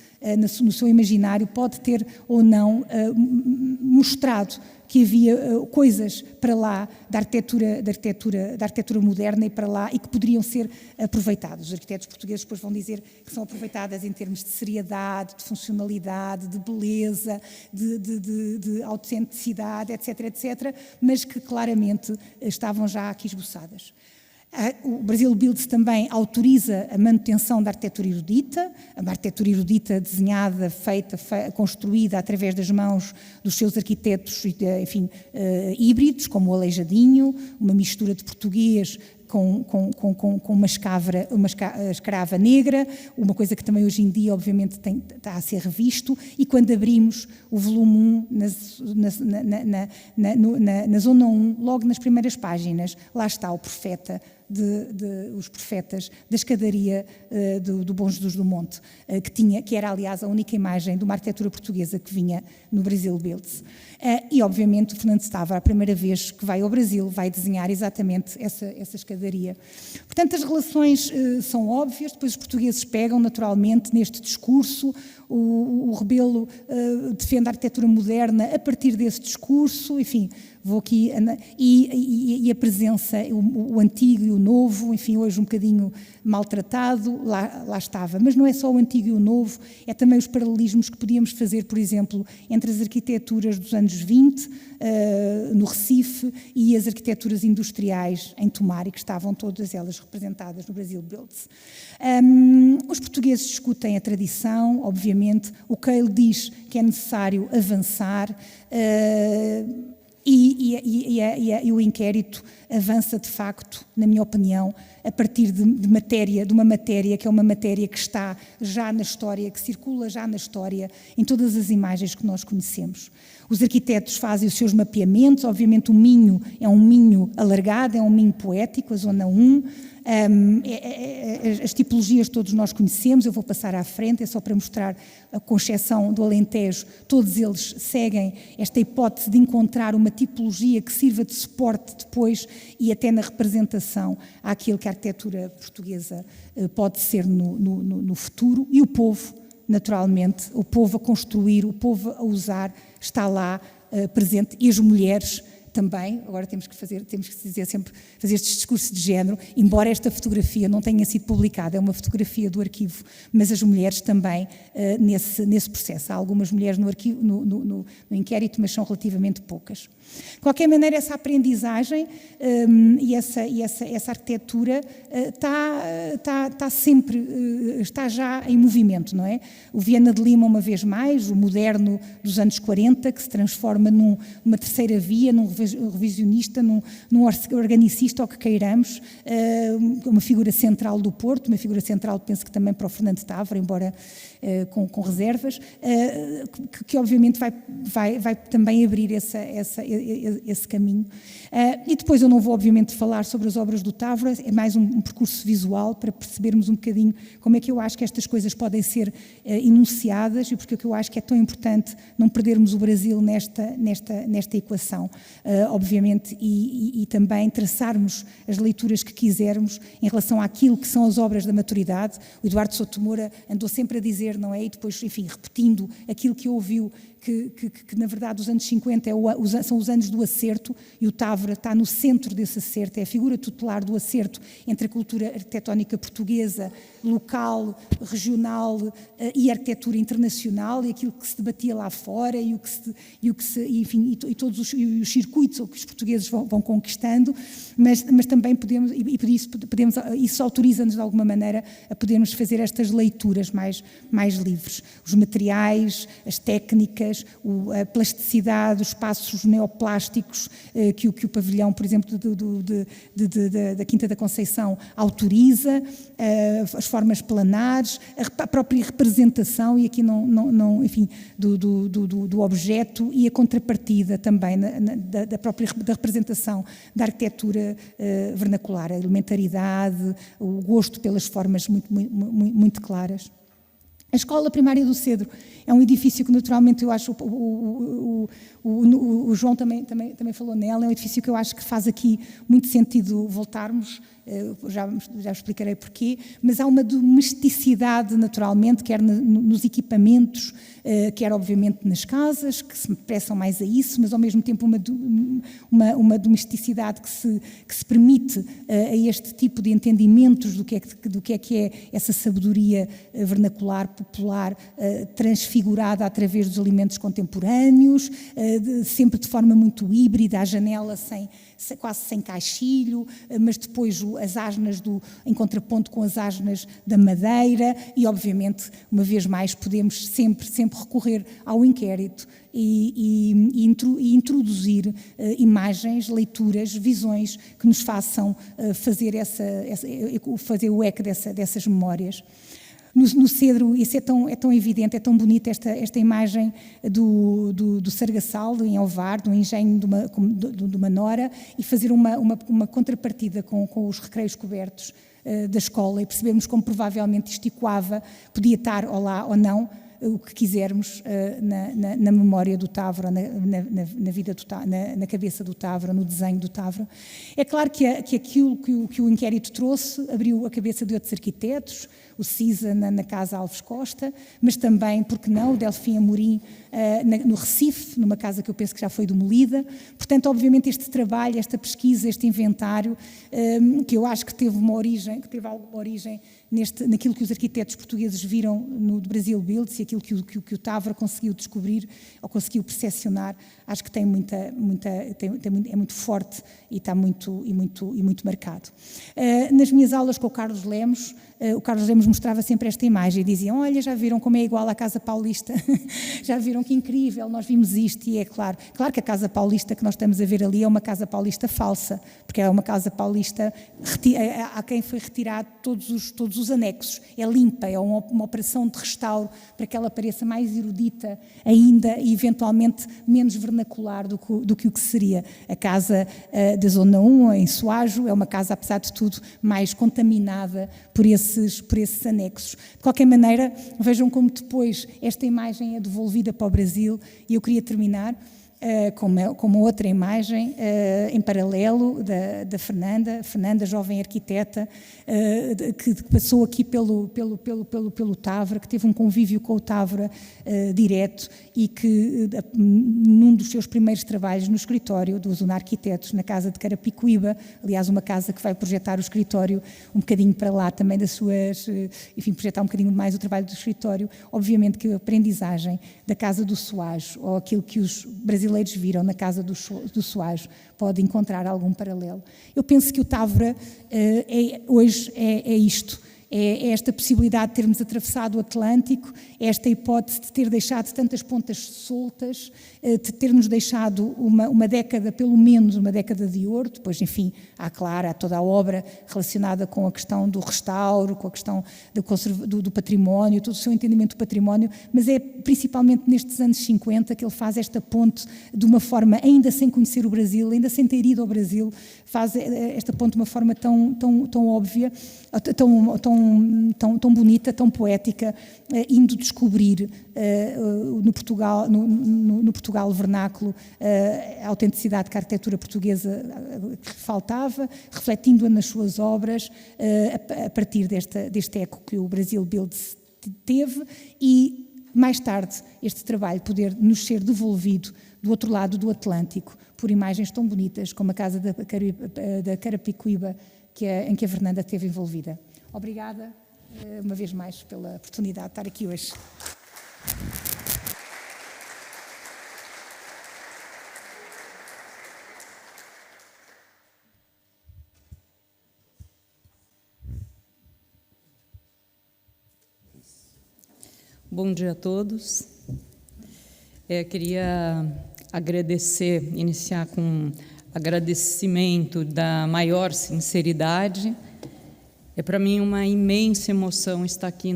no seu imaginário pode ter ou não mostrado que havia coisas para lá da arquitetura moderna e para lá, e que poderiam ser aproveitadas. Os arquitetos portugueses depois vão dizer que são aproveitadas em termos de seriedade, de funcionalidade, de beleza, de autenticidade, etc., mas que claramente estavam já aqui esboçadas. O Brasil Builds também autoriza a manutenção da arquitetura erudita, uma arquitetura erudita desenhada, construída através das mãos dos seus arquitetos, enfim, híbridos, como o Aleijadinho, uma mistura de português com uma escrava negra, uma coisa que também hoje em dia obviamente está a ser revisto. E quando abrimos o volume 1 na zona 1, logo nas primeiras páginas, lá está o profeta, os profetas da escadaria do Bom Jesus do Monte, que era aliás a única imagem de uma arquitetura portuguesa que vinha no Brasil Builds. E obviamente o Fernando Tavra, a primeira vez que vai ao Brasil, vai desenhar exatamente essa escadaria. Portanto, as relações são óbvias. Depois os portugueses pegam naturalmente neste discurso. O Rebelo defende a arquitetura moderna a partir desse discurso, enfim, vou aqui, e a presença, o antigo e o novo, enfim, hoje um bocadinho maltratado, lá estava. Mas não é só o antigo e o novo, é também os paralelismos que podíamos fazer, por exemplo, entre as arquiteturas dos anos 20, no Recife, e as arquiteturas industriais em Tomar, e que estavam todas elas representadas no Brasil Builds. Os portugueses discutem a tradição, obviamente. O Cale diz que é necessário avançar, E o inquérito avança, de facto, na minha opinião, a partir de uma matéria que é uma matéria que está já na história, que circula já na história, em todas as imagens que nós conhecemos. Os arquitetos fazem os seus mapeamentos, obviamente o Minho é um Minho alargado, é um Minho poético, a Zona 1, as tipologias todos nós conhecemos, eu vou passar à frente, é só para mostrar, com exceção do Alentejo, todos eles seguem esta hipótese de encontrar uma tipologia que sirva de suporte depois e até na representação àquilo que a arquitetura portuguesa pode ser no futuro, e o povo, naturalmente, o povo a construir, o povo a usar, está lá presente, e as mulheres também. Agora temos que dizer sempre, fazer estes discursos de género, embora esta fotografia não tenha sido publicada, é uma fotografia do arquivo, mas as mulheres também nesse processo. Há algumas mulheres no arquivo, no inquérito, mas são relativamente poucas. De qualquer maneira, essa aprendizagem e essa arquitetura está sempre, está já em movimento, não é? O Viana de Lima, uma vez mais, o moderno dos anos 40, que se transforma numa terceira via, num revisionista, num organicista, ou que queiramos, uma figura central do Porto, uma figura central, penso que também para o Fernando Távora, embora com reservas, que obviamente vai também abrir esse caminho. E depois eu não vou obviamente falar sobre as obras do Távora, é mais um percurso visual para percebermos um bocadinho como é que eu acho que estas coisas podem ser enunciadas, e porque é que eu acho que é tão importante não perdermos o Brasil nesta equação, obviamente, e também traçarmos as leituras que quisermos em relação àquilo que são as obras da maturidade. O Eduardo Souto Moura andou sempre a dizer, não é? E depois, enfim, repetindo aquilo que ouviu, que na verdade os anos 50 são os anos do acerto, e o Távora está no centro desse acerto, é a figura tutelar do acerto entre a cultura arquitetónica portuguesa, local, regional, e a arquitetura internacional, e aquilo que se debatia lá fora, enfim, todos os circuitos que os portugueses vão conquistando, mas também podemos, e por isso isso autoriza-nos de alguma maneira a podermos fazer estas leituras mais livres. Os materiais, as técnicas, a plasticidade, os espaços neoplásticos que o pavilhão, por exemplo, da Quinta da Conceição autoriza, as formas planares, a própria representação, e aqui não enfim, do objeto, e a contrapartida também da representação da arquitetura vernacular, a elementaridade, o gosto pelas formas muito claras. A Escola Primária do Cedro é um edifício que, naturalmente, eu acho, o João também falou nela, é um edifício que eu acho que faz aqui muito sentido voltarmos, já explicarei porquê, mas há uma domesticidade, naturalmente, quer nos equipamentos, quer, obviamente, nas casas, que se prestam mais a isso, mas, ao mesmo tempo, uma domesticidade que se permite a este tipo de entendimentos do que é essa sabedoria vernacular, popular, transfigurada através dos alimentos contemporâneos, sempre de forma muito híbrida, à janela quase sem caixilho, mas depois as asnas em contraponto com as asnas da madeira, e obviamente, uma vez mais, podemos sempre recorrer ao inquérito e introduzir imagens, leituras, visões que nos façam fazer o eco dessas memórias. No Cedro, isso é tão evidente, é tão bonito, esta imagem do Sargassal, em Ovar, do engenho de uma nora, e fazer uma contrapartida com os recreios cobertos da escola, e percebermos como provavelmente isto ecoava, podia estar lá ou não, o que quisermos na memória do Távora, na cabeça do Távora, no desenho do Távora. É claro que aquilo que o inquérito trouxe abriu a cabeça de outros arquitetos, o Cisa na Casa Alves Costa, mas também, porque não, o Delfim Amorim no Recife, numa casa que eu penso que já foi demolida. Portanto, obviamente, este trabalho, esta pesquisa, este inventário, que eu acho que teve alguma origem naquilo que os arquitetos portugueses viram no Brasil Builds e aquilo que o Távora conseguiu descobrir ou conseguiu percepcionar, acho que é muito forte e está muito marcado. Nas minhas aulas com o Carlos Lemos mostrava sempre esta imagem e diziam: olha, já viram como é igual à Casa Paulista? Já viram que incrível, nós vimos isto. E é claro que a Casa Paulista que nós estamos a ver ali é uma Casa Paulista falsa, porque é uma Casa Paulista a quem foi retirado todos os anexos, é limpa, é uma operação de restauro para que ela pareça mais erudita ainda e eventualmente menos vernacular do que o que seria. A casa da Zona 1, em Soajo, é uma casa, apesar de tudo, mais contaminada por esses anexos. De qualquer maneira, vejam como depois esta imagem é devolvida para o Brasil, e eu queria terminar com uma outra imagem em paralelo da Fernanda, jovem arquiteta, que passou aqui pelo Távora, que teve um convívio com o Távora direto e que, num dos seus primeiros trabalhos no escritório do Zona Arquitetos, na casa de Carapicuíba, aliás, uma casa que vai projetar o escritório um bocadinho para lá também projetar um bocadinho mais o trabalho do escritório, obviamente que a aprendizagem da Casa do Soajo, ou aquilo que os brasileiros viram na Casa do Soajo, pode encontrar algum paralelo. Eu penso que o Távora hoje é isto. É esta possibilidade de termos atravessado o Atlântico, é esta hipótese de ter deixado tantas pontas soltas, de ter-nos deixado uma década, pelo menos uma década de ouro. Depois, enfim, há toda a obra relacionada com a questão do restauro, com a questão do património, todo o seu entendimento do património, mas é principalmente nestes anos 50 que ele faz esta ponte de uma forma, ainda sem conhecer o Brasil, ainda sem ter ido ao Brasil, faz esta ponte de uma forma tão óbvia, tão bonita, tão poética, indo descobrir no Portugal vernáculo a autenticidade que a arquitetura portuguesa faltava, refletindo-a nas suas obras, a partir deste eco que o Brasil Builds teve, e mais tarde este trabalho poder nos ser devolvido do outro lado do Atlântico por imagens tão bonitas como a casa da Carapicuíba, em que a Fernanda esteve envolvida. Obrigada, uma vez mais, pela oportunidade de estar aqui hoje. Bom dia a todos. Queria iniciar com agradecimento da maior sinceridade. É para mim uma imensa emoção estar aqui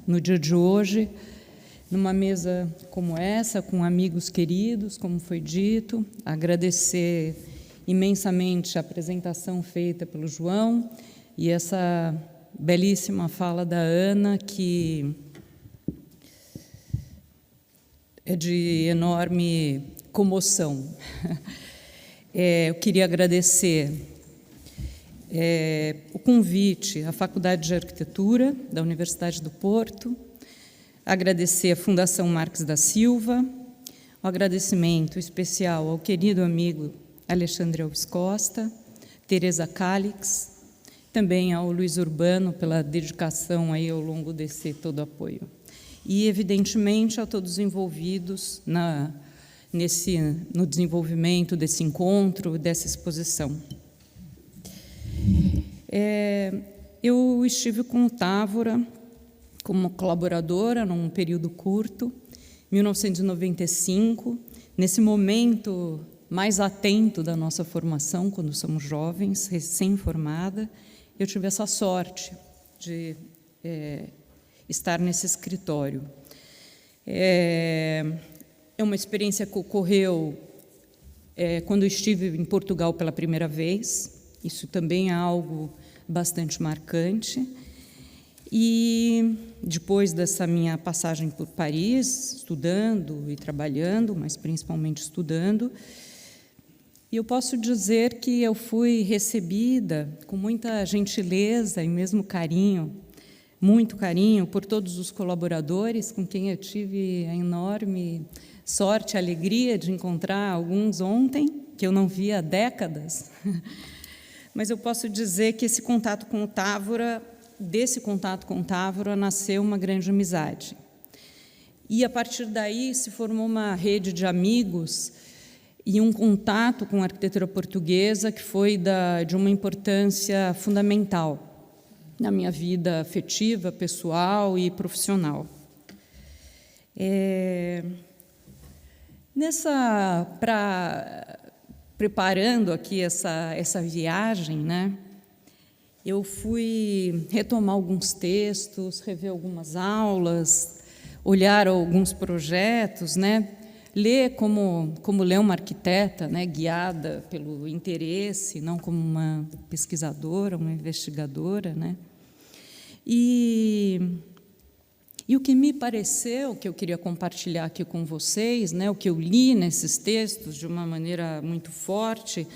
no dia de hoje, numa mesa como essa, com amigos queridos, como foi dito. Agradecer imensamente a apresentação feita pelo João e essa belíssima fala da Ana, que é de enorme comoção. Eu queria agradecer o convite à Faculdade de Arquitetura da Universidade do Porto, agradecer à Fundação Marques da Silva, um agradecimento especial ao querido amigo Alexandre Alves Costa, Tereza Calix, também ao Luiz Urbano pela dedicação aí ao longo desse todo apoio. E, evidentemente, a todos os envolvidos no desenvolvimento desse encontro, dessa exposição. Eu estive com o Távora como colaboradora num período curto, 1995, nesse momento mais atento da nossa formação, quando somos jovens, recém-formada. Eu tive essa sorte de estar nesse escritório. É uma experiência que ocorreu quando eu estive em Portugal pela primeira vez. Isso também é algo bastante marcante. E depois dessa minha passagem por Paris, estudando e trabalhando, mas principalmente estudando, eu posso dizer que eu fui recebida com muita gentileza e mesmo carinho, muito carinho, por todos os colaboradores, com quem eu tive a enorme sorte e alegria de encontrar alguns ontem, que eu não via há décadas. Mas eu posso dizer que esse contato com o Távora desse contato com Távora nasceu uma grande amizade. E, a partir daí, se formou uma rede de amigos e um contato com a arquitetura portuguesa que foi de uma importância fundamental na minha vida afetiva, pessoal e profissional. Preparando aqui essa viagem, né, eu fui retomar alguns textos, rever algumas aulas, olhar alguns projetos, né, ler como ler uma arquiteta, né, guiada pelo interesse, não como uma pesquisadora, uma investigadora, né. E o que me pareceu, que eu queria compartilhar aqui com vocês, né, o que eu li nesses textos de uma maneira muito forte,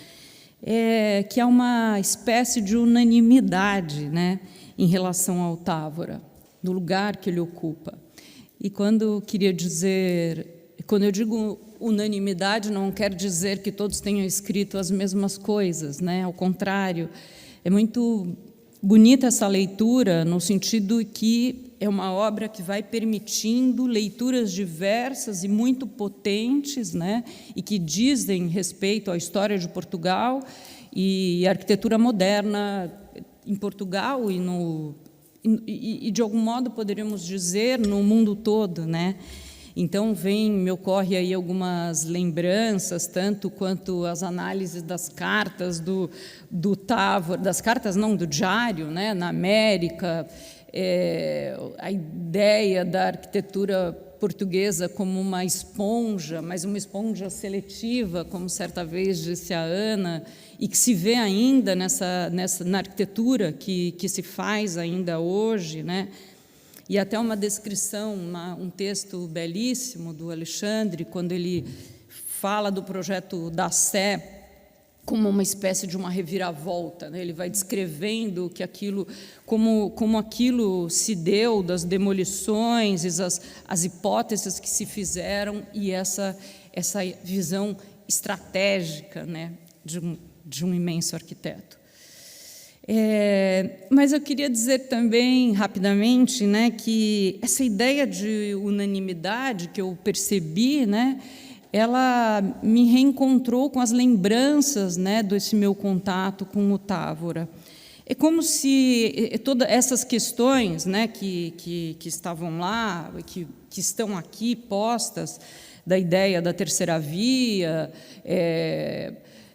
é que há uma espécie de unanimidade, né, em relação ao Távora, no lugar que ele ocupa. E quando eu digo unanimidade, não quer dizer que todos tenham escrito as mesmas coisas, né, ao contrário, é muito bonita essa leitura, no sentido que é uma obra que vai permitindo leituras diversas e muito potentes, né, e que dizem respeito à história de Portugal e à arquitetura moderna em Portugal e de algum modo, poderíamos dizer, no mundo todo, né? Então, me ocorre aí algumas lembranças, tanto quanto as análises das cartas do Távora, das cartas não, do diário, né, na América, a ideia da arquitetura portuguesa como uma esponja, mas uma esponja seletiva, como certa vez disse a Ana, e que se vê ainda na arquitetura que se faz ainda hoje, né? E até uma descrição, um texto belíssimo do Alexandre, quando ele fala do projeto da Sé como uma espécie de uma reviravolta, né? Ele vai descrevendo que como aquilo se deu, das demolições, as hipóteses que se fizeram e essa visão estratégica, né, de um imenso arquiteto. Mas eu queria dizer também, rapidamente, né, que essa ideia de unanimidade que eu percebi, né, ela me reencontrou com as lembranças, né, desse meu contato com o Távora. É como se todas essas questões, né, que estavam lá, que estão aqui postas, da ideia da terceira via,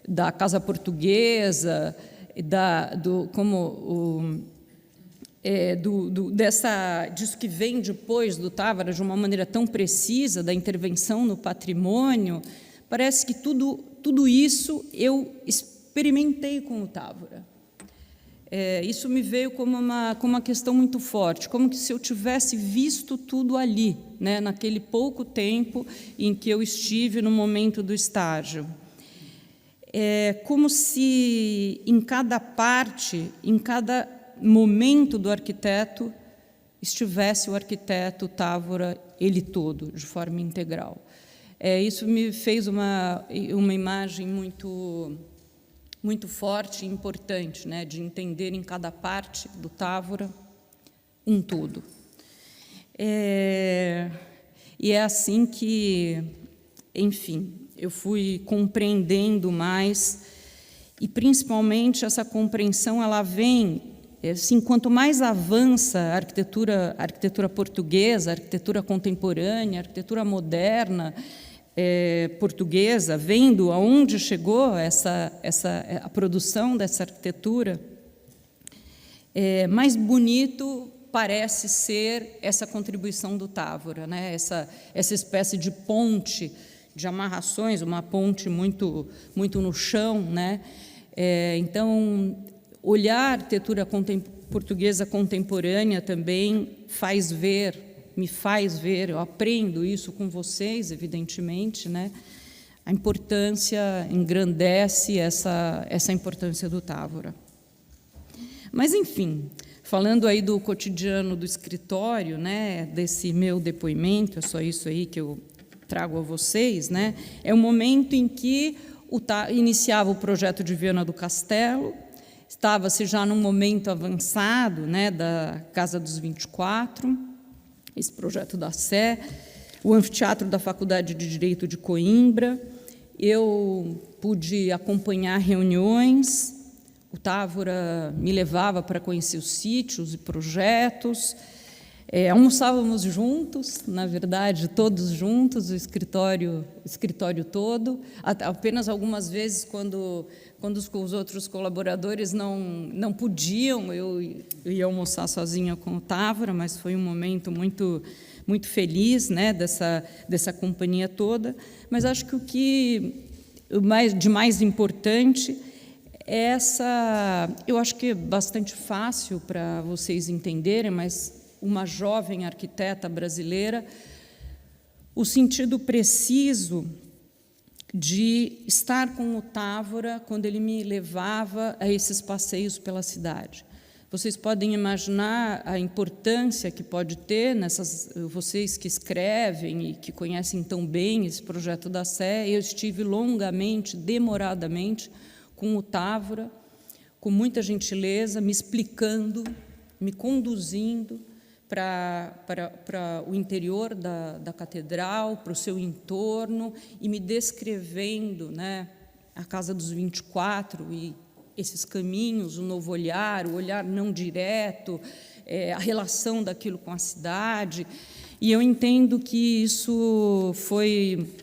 da Casa Portuguesa, disso que vem depois do Távora, de uma maneira tão precisa, da intervenção no patrimônio, parece que tudo isso eu experimentei com o Távora. Isso me veio como uma questão muito forte, como que se eu tivesse visto tudo ali, né, naquele pouco tempo em que eu estive no momento do estágio. Como se em cada parte, em cada momento do arquiteto, estivesse o arquiteto Távora, ele todo, de forma integral. Isso me fez uma imagem muito forte e importante, né, de entender em cada parte do Távora um todo. E é assim que, enfim, eu fui compreendendo mais, e principalmente essa compreensão ela vem, assim, quanto mais avança a arquitetura portuguesa, a arquitetura contemporânea, a arquitetura moderna portuguesa, vendo aonde chegou a produção dessa arquitetura, mais bonito parece ser essa contribuição do Távora, né? Essa espécie de ponte, de amarrações, uma ponte muito no chão, né? Então, olhar a arquitetura portuguesa contemporânea também me faz ver, eu aprendo isso com vocês, evidentemente, né? A importância, engrandece essa importância do Távora. Mas, enfim, falando aí do cotidiano do escritório, né, desse meu depoimento, é só isso aí que eu trago a vocês, né, é o momento em que iniciava o projeto de Viana do Castelo, Estava-se já num momento avançado, né, da Casa dos 24, esse projeto da Sé, o anfiteatro da Faculdade de Direito de Coimbra. Eu pude acompanhar reuniões, o Távora me levava para conhecer os sítios e projetos, almoçávamos juntos, na verdade, todos juntos, o escritório todo, apenas algumas vezes, quando os outros colaboradores não podiam, eu ia almoçar sozinha com o Távora, mas foi um momento muito, muito feliz, né, dessa companhia toda. Mas acho que o que de mais importante é eu acho que é bastante fácil para vocês entenderem, mas uma jovem arquiteta brasileira, o sentido preciso de estar com o Távora quando ele me levava a esses passeios pela cidade. Vocês podem imaginar a importância que pode ter vocês que escrevem e que conhecem tão bem esse projeto da Sé. Eu estive longamente, demoradamente, com o Távora, com muita gentileza, me explicando, me conduzindo para o interior da catedral, para o seu entorno, e me descrevendo, né, a Casa dos 24 e esses caminhos, o novo olhar, o olhar não direto, a relação daquilo com a cidade. E eu entendo que isso foi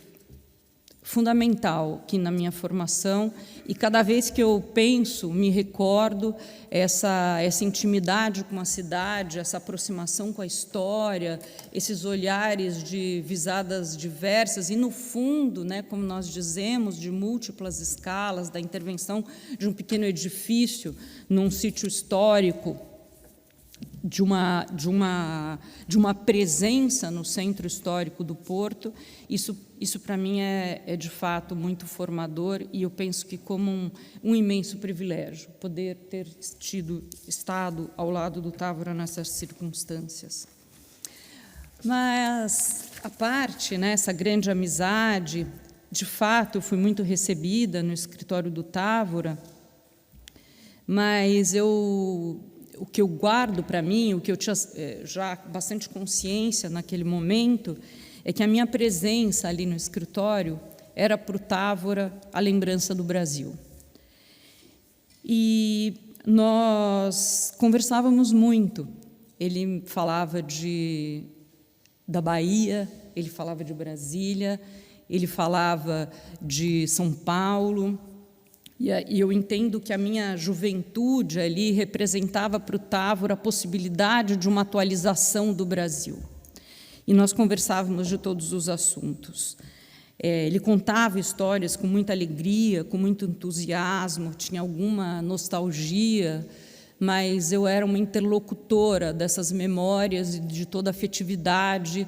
fundamental aqui na minha formação, e cada vez que eu penso, me recordo essa intimidade com a cidade, essa aproximação com a história, esses olhares de visadas diversas e, no fundo, né, como nós dizemos, de múltiplas escalas, da intervenção de um pequeno edifício num sítio histórico, de uma presença no centro histórico do Porto. Isso para mim é de fato muito formador, e eu penso que como um imenso privilégio poder ter estado ao lado do Távora nessas circunstâncias. Mas, à parte, né, essa grande amizade, de fato eu fui muito recebida no escritório do Távora, mas o que eu guardo para mim, o que eu tinha já bastante consciência naquele momento, é que a minha presença ali no escritório era para o Távora a lembrança do Brasil. E nós conversávamos muito. Ele falava da Bahia, ele falava de Brasília, ele falava de São Paulo. E eu entendo que a minha juventude ali representava para o Távora a possibilidade de uma atualização do Brasil. E nós conversávamos de todos os assuntos. Ele contava histórias com muita alegria, com muito entusiasmo, tinha alguma nostalgia, mas eu era uma interlocutora dessas memórias e de toda a afetividade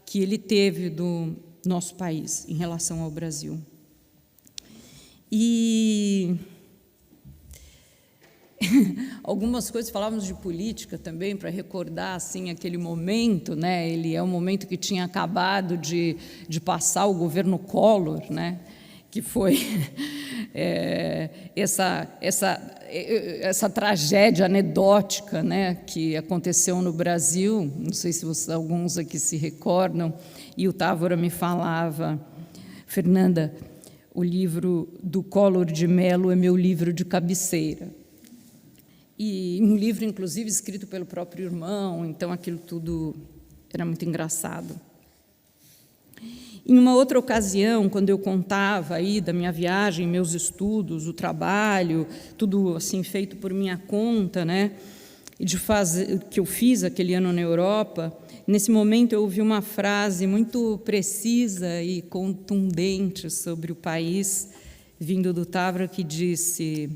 que ele teve do nosso país em relação ao Brasil. E algumas coisas, falávamos de política também, para recordar assim, aquele momento, né? Ele é um momento que tinha acabado de passar o governo Collor, né? Que foi essa tragédia anedótica, né? Que aconteceu no Brasil. Não sei se alguns aqui se recordam, e o Távora me falava: Fernanda, o livro do Collor de Mello é meu livro de cabeceira. E um livro, inclusive, escrito pelo próprio irmão, então aquilo tudo era muito engraçado. Em uma outra ocasião, quando eu contava aí da minha viagem, meus estudos, o trabalho, tudo assim feito por minha conta, né, que eu fiz aquele ano na Europa, nesse momento eu ouvi uma frase muito precisa e contundente sobre o país, vindo do Távora, que disse: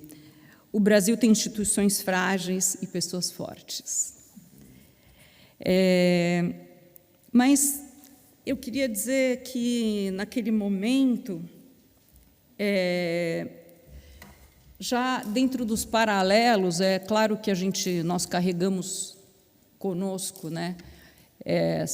o Brasil tem instituições frágeis e pessoas fortes. Mas eu queria dizer que, naquele momento, já dentro dos paralelos, é claro que nós carregamos conosco, né,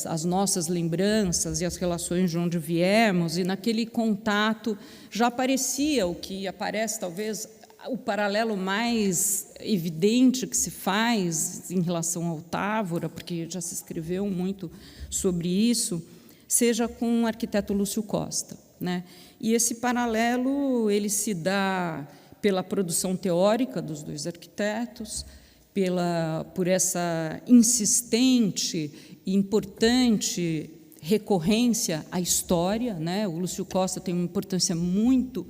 as nossas lembranças e as relações de onde viemos, e naquele contato já aparecia o que aparece talvez o paralelo mais evidente que se faz em relação ao Távora, porque já se escreveu muito sobre isso, seja com o arquiteto Lúcio Costa, né? E esse paralelo ele se dá pela produção teórica dos dois arquitetos, por essa insistente e importante recorrência à história, né? O Lúcio Costa tem uma importância muito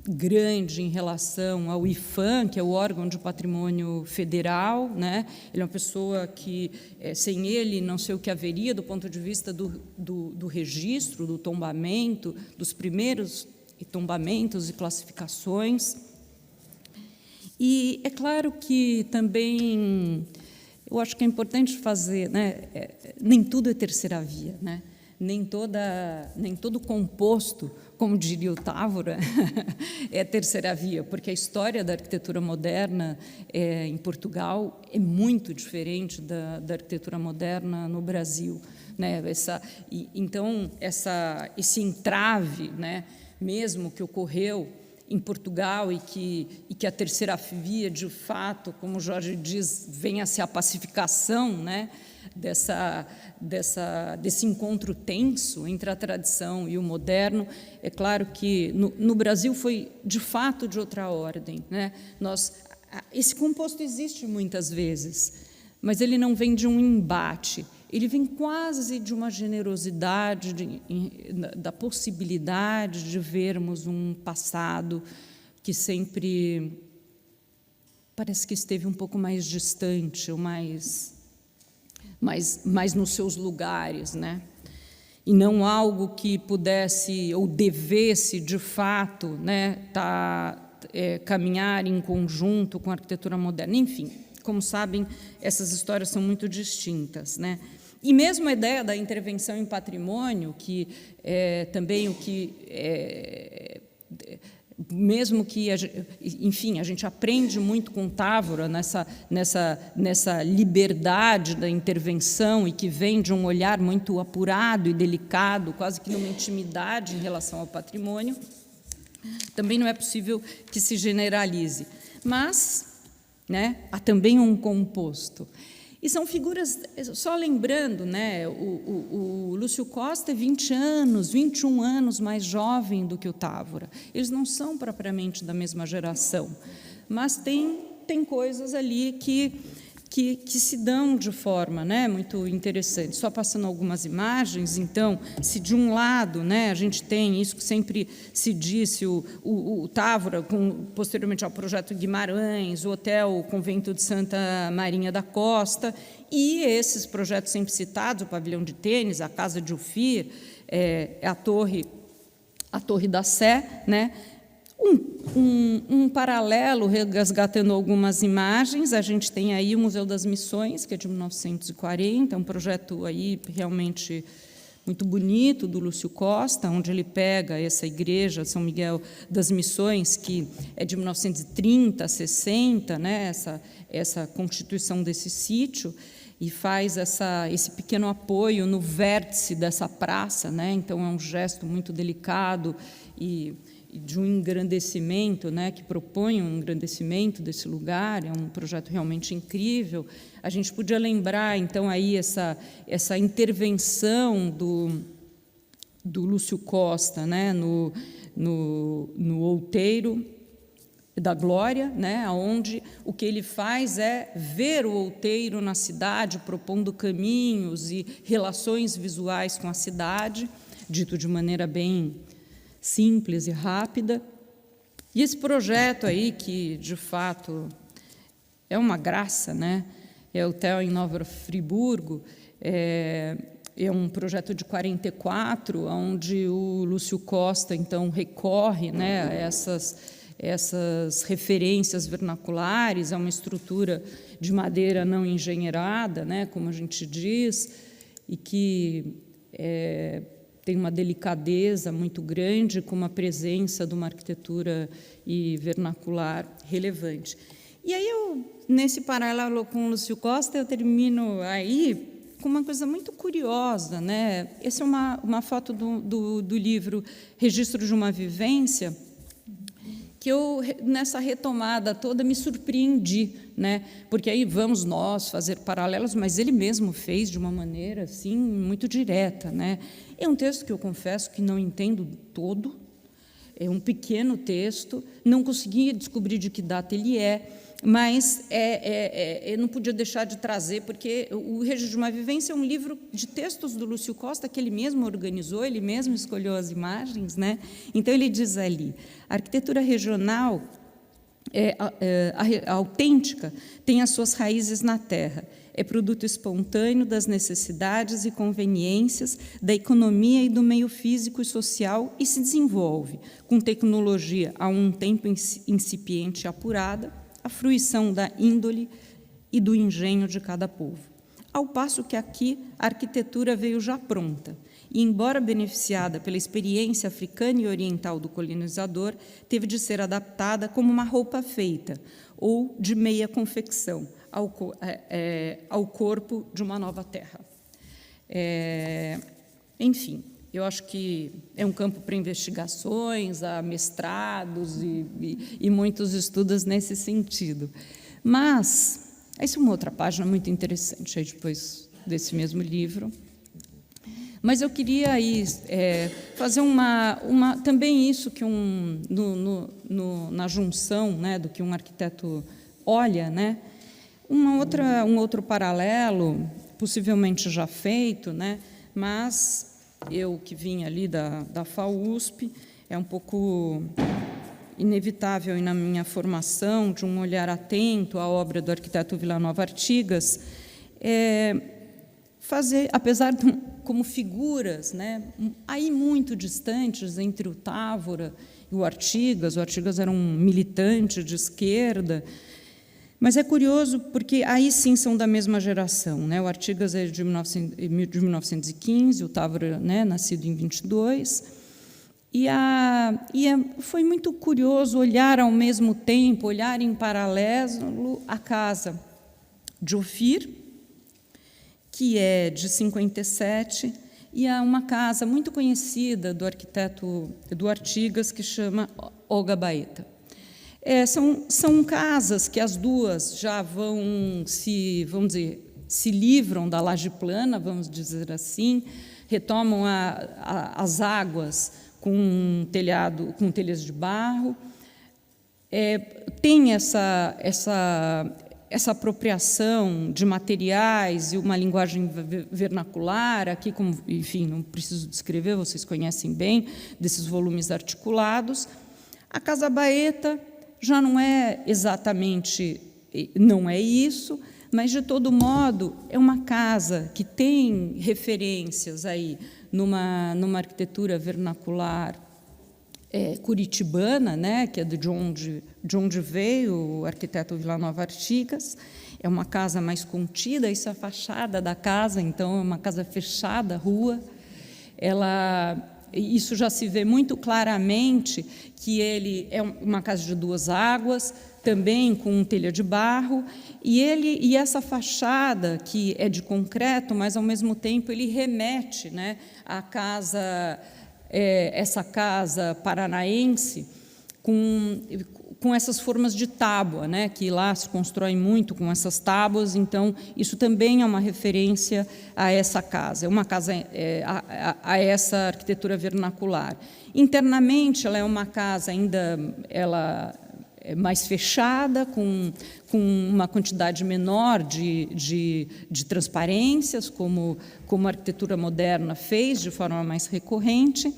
grande em relação ao IPHAN, que é o órgão de patrimônio federal, né? Ele é uma pessoa que, sem ele, não sei o que haveria do ponto de vista do registro, do tombamento, dos primeiros tombamentos e classificações. E é claro que também, eu acho que é importante fazer, né? Nem tudo é terceira via, né? Nem todo composto, como diria o Távora, é terceira via, porque a história da arquitetura moderna em Portugal é muito diferente da arquitetura moderna no Brasil, né? Então, esse entrave, né, mesmo que ocorreu em Portugal e que a terceira via, de fato, como Jorge diz, venha a ser a pacificação, né, desse encontro tenso entre a tradição e o moderno. É claro que no Brasil foi, de fato, de outra ordem, né? Esse composto existe muitas vezes, mas ele não vem de um embate, ele vem quase de uma generosidade, da possibilidade de vermos um passado que sempre parece que esteve um pouco mais distante, ou mais nos seus lugares, né? E não algo que pudesse ou devesse, de fato, né, caminhar em conjunto com a arquitetura moderna. Enfim, como sabem, essas histórias são muito distintas, né? E mesmo a ideia da intervenção em patrimônio, que também mesmo que, enfim, a gente aprende muito com Távora nessa liberdade da intervenção e que vem de um olhar muito apurado e delicado, quase que numa intimidade em relação ao patrimônio, também não é possível que se generalize. Mas, né, há também um composto. E são figuras, só lembrando, né, o Lúcio Costa é 21 anos mais jovem do que o Távora. Eles não são propriamente da mesma geração, mas tem coisas ali que se dão de forma, né, muito interessante. Só passando algumas imagens, então, se de um lado, né, a gente tem isso que sempre se disse, o Távora, posteriormente ao projeto Guimarães, o Hotel Convento de Santa Marinha da Costa, e esses projetos sempre citados, o Pavilhão de Tênis, a Casa de Ufir, a Torre da Sé, né? Um paralelo, resgatando algumas imagens, a gente tem aí o Museu das Missões, que é de 1940, um projeto aí realmente muito bonito do Lúcio Costa, onde ele pega essa igreja São Miguel das Missões, que é de 1930, 60, né, essa constituição desse sítio, e faz esse pequeno apoio no vértice dessa praça, né? Então é um gesto muito delicado e de um engrandecimento, né, que propõe um engrandecimento desse lugar. É um projeto realmente incrível. A gente podia lembrar, então, aí essa intervenção do Lúcio Costa, né, no outeiro da Glória, né, onde o que ele faz é ver o outeiro na cidade, propondo caminhos e relações visuais com a cidade, dito de maneira bem simples e rápida. E esse projeto aí, que de fato é uma graça, né? É o Hotel em Nova Friburgo, é um projeto de 44, onde o Lúcio Costa então recorre, né, a essas referências vernaculares, a uma estrutura de madeira não engenheirada, né, como a gente diz, e que tem uma delicadeza muito grande, com uma presença de uma arquitetura e vernacular relevante. E aí, nesse paralelo com o Lúcio Costa, eu termino aí com uma coisa muito curiosa, né? Essa é uma foto do livro Registro de uma Vivência, que eu, nessa retomada toda, me surpreendi, né? Porque aí vamos nós fazer paralelos, mas ele mesmo fez de uma maneira assim muito direta, né? É um texto que eu confesso que não entendo todo, é um pequeno texto, não consegui descobrir de que data ele é, mas eu não podia deixar de trazer, porque o Registro de uma Vivência é um livro de textos do Lúcio Costa, que ele mesmo organizou, ele mesmo escolheu as imagens, né? Então, ele diz ali, a arquitetura regional autêntica tem as suas raízes na terra, é produto espontâneo das necessidades e conveniências da economia e do meio físico e social e se desenvolve, com tecnologia a um tempo incipiente e apurada, a fruição da índole e do engenho de cada povo. Ao passo que aqui a arquitetura veio já pronta, e, embora beneficiada pela experiência africana e oriental do colonizador, teve de ser adaptada como uma roupa feita, ou de meia confecção, ao corpo de uma nova terra. Enfim, eu acho que é um campo para investigações, há mestrados e muitos estudos nesse sentido. Mas, essa é uma outra página muito interessante, aí depois desse mesmo livro. Mas eu queria aí, fazer também isso que na junção, né, do que um arquiteto olha, né, um outro paralelo, possivelmente já feito, né, mas eu que vim ali da FAUSP, é um pouco inevitável na minha formação de um olhar atento à obra do arquiteto Vila Nova Artigas, fazer, apesar de como figuras, né, aí muito distantes entre o Távora e o Artigas era um militante de esquerda, mas é curioso porque aí sim são da mesma geração, né? O Artigas é de 1915, o Távora, né, nascido em 22, foi muito curioso olhar ao mesmo tempo, olhar em paralelo a casa de Ofir, que é de 57, e há uma casa muito conhecida do arquiteto do Artigas, que chama Olga Baeta. São casas que as duas já se livram da laje plana, vamos dizer assim, retomam as águas com telhas de barro, tem essa apropriação de materiais e uma linguagem vernacular, aqui, como, enfim, não preciso descrever, vocês conhecem bem, desses volumes articulados. A Casa Baeta já não é exatamente, não é isso, mas, de todo modo, é uma casa que tem referências aí numa arquitetura vernacular curitibana, né, que é de onde veio o arquiteto Vila Nova Artigas. É uma casa mais contida, isso é a fachada da casa, então é uma casa fechada, rua. Isso já se vê muito claramente que ele é uma casa de duas águas, também com telha de barro, e essa fachada, que é de concreto, mas, ao mesmo tempo, ele remete, né, à casa, essa casa paranaense, com essas formas de tábua, né, que lá se constrói muito com essas tábuas, então isso também é uma referência a essa casa, é uma casa a essa arquitetura vernacular. Internamente, ela é uma casa ainda mais fechada, com uma quantidade menor de transparências, como a arquitetura moderna fez de forma mais recorrente.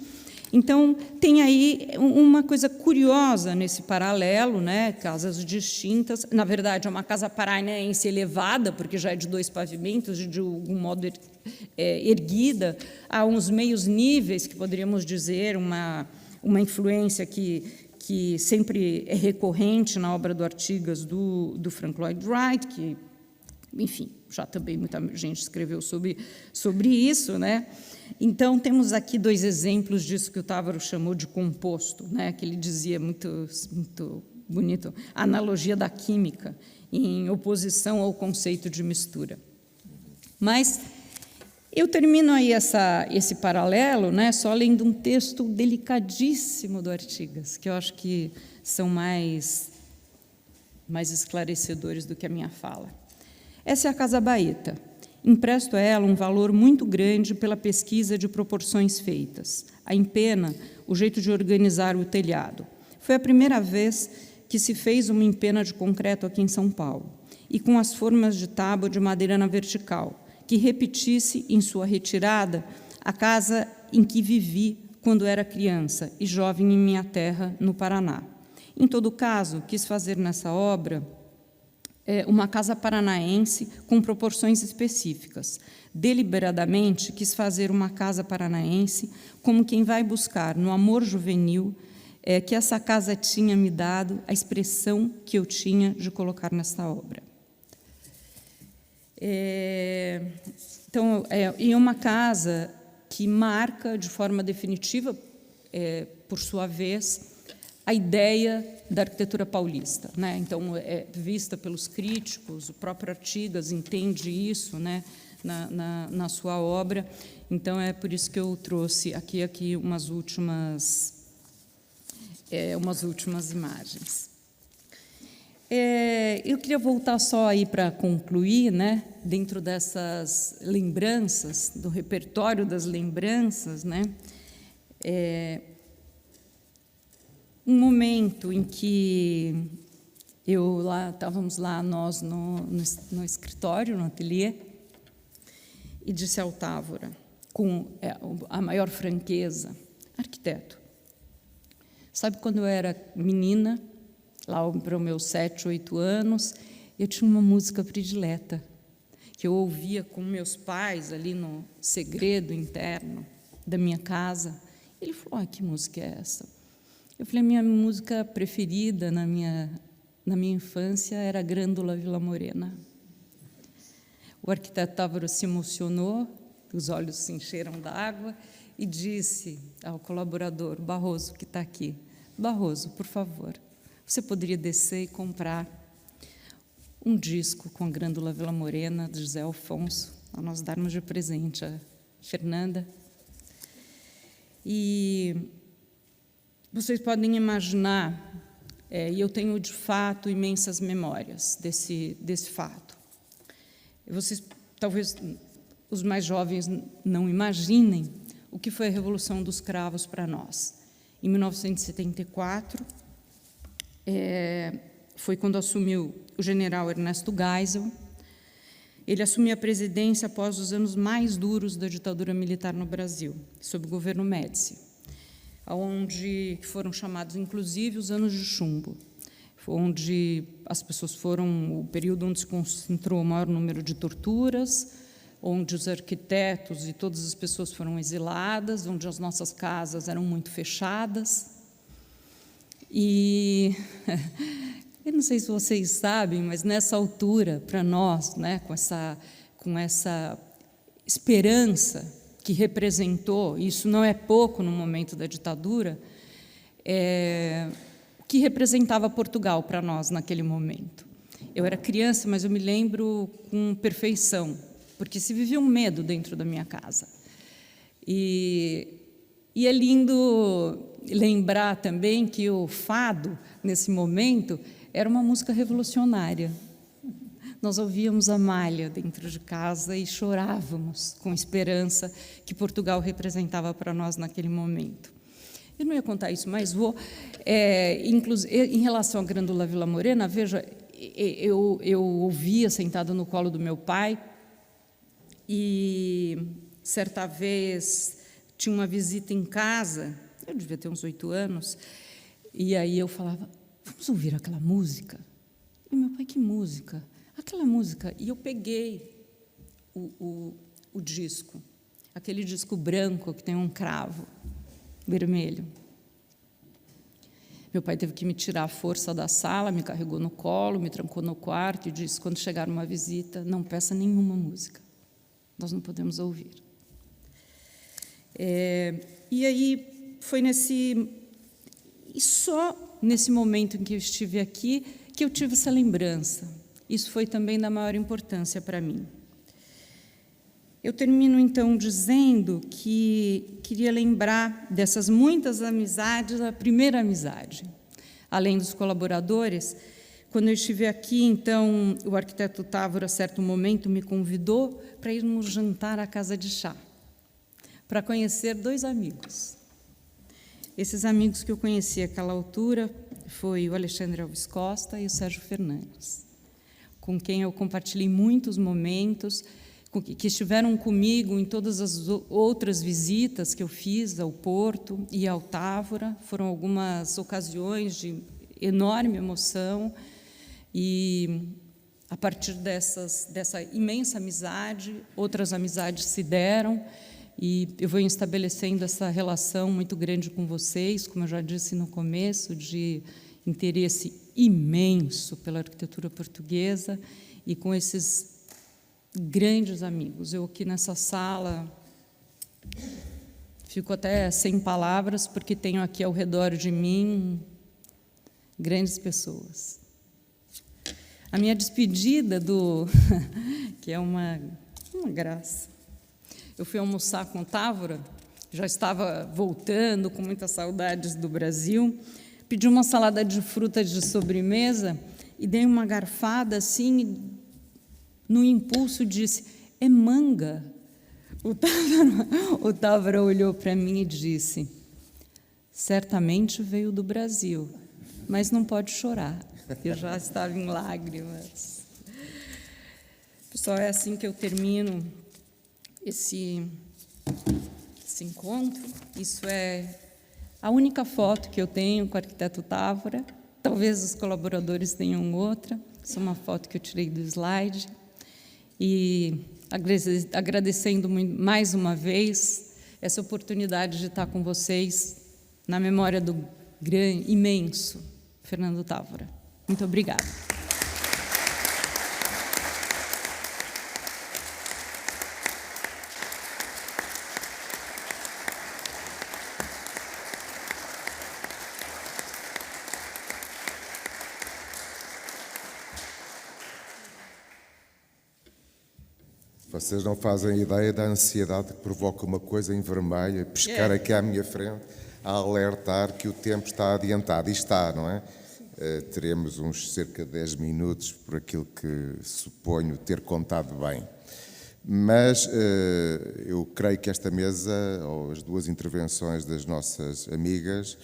Então, tem aí uma coisa curiosa nesse paralelo, né? Casas distintas. Na verdade, é uma casa paranaense elevada, porque já é de 2 pavimentos, de algum modo erguida, a uns meios níveis, que poderíamos dizer uma influência que sempre é recorrente na obra do Artigas, do Frank Lloyd Wright, que, enfim, já também muita gente escreveu sobre isso, né? Então, temos aqui 2 exemplos disso que o Távora chamou de composto, né? Que ele dizia muito bonito, a analogia da química, em oposição ao conceito de mistura. Mas eu termino aí esse paralelo, né, só lendo um texto delicadíssimo do Artigas, que eu acho que são mais esclarecedores do que a minha fala. Essa é a Casa Baeta. Empresto a ela um valor muito grande pela pesquisa de proporções feitas. A empena, o jeito de organizar o telhado. Foi a primeira vez que se fez uma empena de concreto aqui em São Paulo, e com as formas de tábua de madeira na vertical, que repetisse, em sua retirada, a casa em que vivi quando era criança e jovem em minha terra, no Paraná. Em todo caso, quis fazer nessa obra uma casa paranaense com proporções específicas. Deliberadamente, quis fazer uma casa paranaense como quem vai buscar, no amor juvenil, que essa casa tinha me dado, a expressão que eu tinha de colocar nesta obra. Então, é uma casa que marca de forma definitiva, por sua vez, a ideia da arquitetura paulista, né? Então, vista pelos críticos, o próprio Artigas entende isso, né, na sua obra. Então, é por isso que eu trouxe aqui umas últimas imagens. Eu queria voltar só aí para concluir, né, dentro dessas lembranças, do repertório das lembranças, né, um momento em que estávamos lá nós no escritório, no ateliê, e disse ao Távora, com a maior franqueza: arquiteto, sabe, quando eu era menina, lá para os meus 7, 8 anos, eu tinha uma música predileta, que eu ouvia com meus pais ali no segredo interno da minha casa. Ele falou: que música é essa? Eu falei: minha música preferida na minha infância era Grândola Vila Morena. O arquiteto Távora se emocionou, os olhos se encheram d'água e disse ao colaborador Barroso, que está aqui: Barroso, por favor, você poderia descer e comprar um disco com a Grândola Vila Morena, de José Alfonso, a nós darmos de presente a Fernanda. E vocês podem imaginar, e eu tenho, de fato, imensas memórias desse fato. Vocês, talvez, os mais jovens não imaginem o que foi a Revolução dos Cravos para nós. Em 1974, foi quando assumiu o general Ernesto Geisel. Ele assumiu a presidência após os anos mais duros da ditadura militar no Brasil, sob o governo Médici, onde foram chamados, inclusive, os anos de chumbo, onde as pessoas foram, o período onde se concentrou o maior número de torturas, onde os arquitetos e todas as pessoas foram exiladas, onde as nossas casas eram muito fechadas. E eu não sei se vocês sabem, mas nessa altura, para nós, né, com essa esperança que representou, isso não é pouco no momento da ditadura, o que representava Portugal para nós naquele momento. Eu era criança, mas eu me lembro com perfeição, porque se vivia um medo dentro da minha casa. E é lindo lembrar também que o fado, nesse momento, era uma música revolucionária. Nós ouvíamos Amália dentro de casa e chorávamos com esperança que Portugal representava para nós naquele momento. Eu não ia contar isso, mas vou. Em relação à Grândola Vila Morena, veja, eu ouvia sentada no colo do meu pai e, certa vez, tinha uma visita em casa, eu devia ter uns 8 anos, e aí eu falava: vamos ouvir aquela música? E meu pai: que música? Aquela música. E eu peguei o disco, aquele disco branco que tem um cravo vermelho. Meu pai teve que me tirar à força da sala, me carregou no colo, me trancou no quarto e disse: quando chegar uma visita, não peça nenhuma música, nós não podemos ouvir. E aí foi e só nesse momento em que eu estive aqui que eu tive essa lembrança. Isso foi também da maior importância para mim. Eu termino, então, dizendo que queria lembrar dessas muitas amizades, a primeira amizade. além dos colaboradores. Quando eu estive aqui, então, o arquiteto Távora, a certo momento, me convidou para irmos jantar à casa de chá, para conhecer 2 amigos. Esses amigos que eu conheci àquela altura foi o Alexandre Alves Costa e o Sérgio Fernandes, com quem eu compartilhei muitos momentos, que estiveram comigo em todas as outras visitas que eu fiz ao Porto e ao Távora. Foram algumas ocasiões de enorme emoção, e a partir dessa imensa amizade, outras amizades se deram, e eu vou estabelecendo essa relação muito grande com vocês, como eu já disse no começo, de interesse imenso pela arquitetura portuguesa, e com esses grandes amigos. Eu aqui nessa sala fico até sem palavras, porque tenho aqui ao redor de mim grandes pessoas. A minha despedida que é uma graça. Eu fui almoçar com o Távora, já estava voltando com muitas saudades do Brasil, pedi uma salada de frutas de sobremesa e dei uma garfada assim, no impulso disse: é manga. O Távora olhou para mim e disse: certamente veio do Brasil, mas não pode chorar. Eu já estava em lágrimas. Pessoal, é assim que eu termino esse encontro. Isso é a única foto que eu tenho com o arquiteto Távora. Talvez os colaboradores tenham outra. Isso é uma foto que eu tirei do slide. E agradecendo mais uma vez essa oportunidade de estar com vocês na memória do imenso Fernando Távora. Muito obrigada. Vocês não fazem ideia da ansiedade que provoca uma coisa em vermelho, pescar aqui à minha frente, a alertar que o tempo está adiantado. E está, não é? Teremos uns cerca de 10 minutos, por aquilo que suponho ter contado bem. Mas eu creio que esta mesa, ou as 2 intervenções das nossas amigas,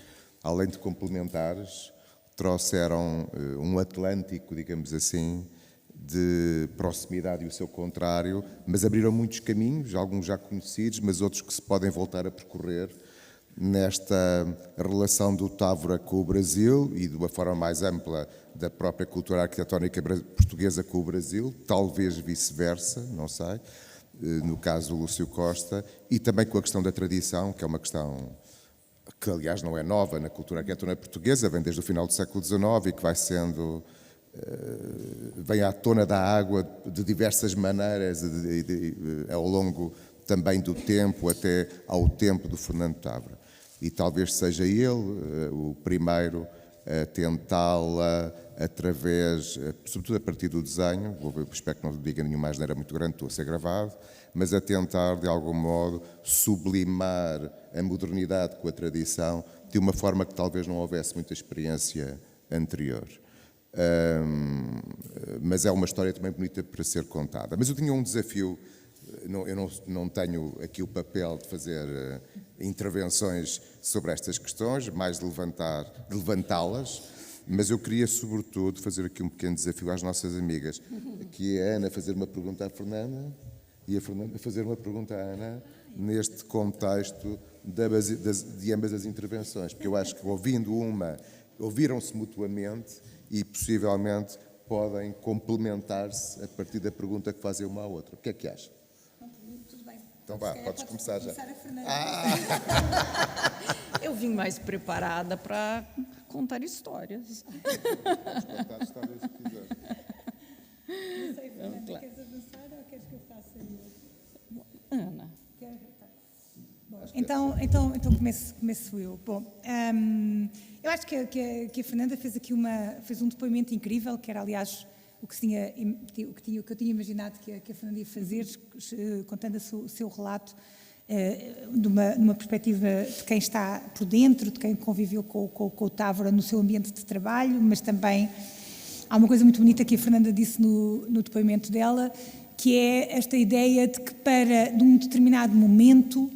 além de complementares, trouxeram um Atlântico, digamos assim, de proximidade e o seu contrário, mas abriram muitos caminhos, alguns já conhecidos, mas outros que se podem voltar a percorrer nesta relação do Távora com o Brasil e, de uma forma mais ampla, da própria cultura arquitetónica portuguesa com o Brasil, talvez vice-versa, não sei, no caso do Lúcio Costa, e também com a questão da tradição, que é uma questão que, aliás, não é nova na cultura arquitetónica portuguesa, vem desde o final do século XIX e que vai sendo... vem à tona da água de diversas maneiras ao longo também do tempo, até ao tempo do Fernando Távora. E talvez seja ele o primeiro a tentá-la através, sobretudo a partir do desenho, espero que não diga nenhuma asneira muito grande, estou a ser gravado, mas a tentar, de algum modo, sublimar a modernidade com a tradição de uma forma que talvez não houvesse muita experiência anterior. Mas é uma história também bonita para ser contada. Mas eu tinha um desafio, eu não tenho aqui o papel de fazer intervenções sobre estas questões, mais de levantá-las, mas eu queria, sobretudo, fazer aqui um pequeno desafio às nossas amigas, que é a Ana fazer uma pergunta à Fernanda e a Fernanda fazer uma pergunta à Ana, neste contexto de ambas as intervenções, porque eu acho que ouviram-se mutuamente e possivelmente podem complementar-se a partir da pergunta que fazem uma à outra. O que é que acha? Tudo bem. Então vá, podes começar já. Eu vim mais preparada para contar histórias. Podes contar histórias se quiser. Não sei, Fernanda, queres avançar ou queres que eu faça eu? Ana. Então começo eu. Bom, eu acho que a Fernanda fez aqui fez um depoimento incrível, que era, aliás, o que eu tinha imaginado que a Fernanda ia fazer, contando o seu relato numa perspectiva de quem está por dentro, de quem conviveu com o Távora no seu ambiente de trabalho, mas também há uma coisa muito bonita que a Fernanda disse no depoimento dela, que é esta ideia de que de um determinado momento,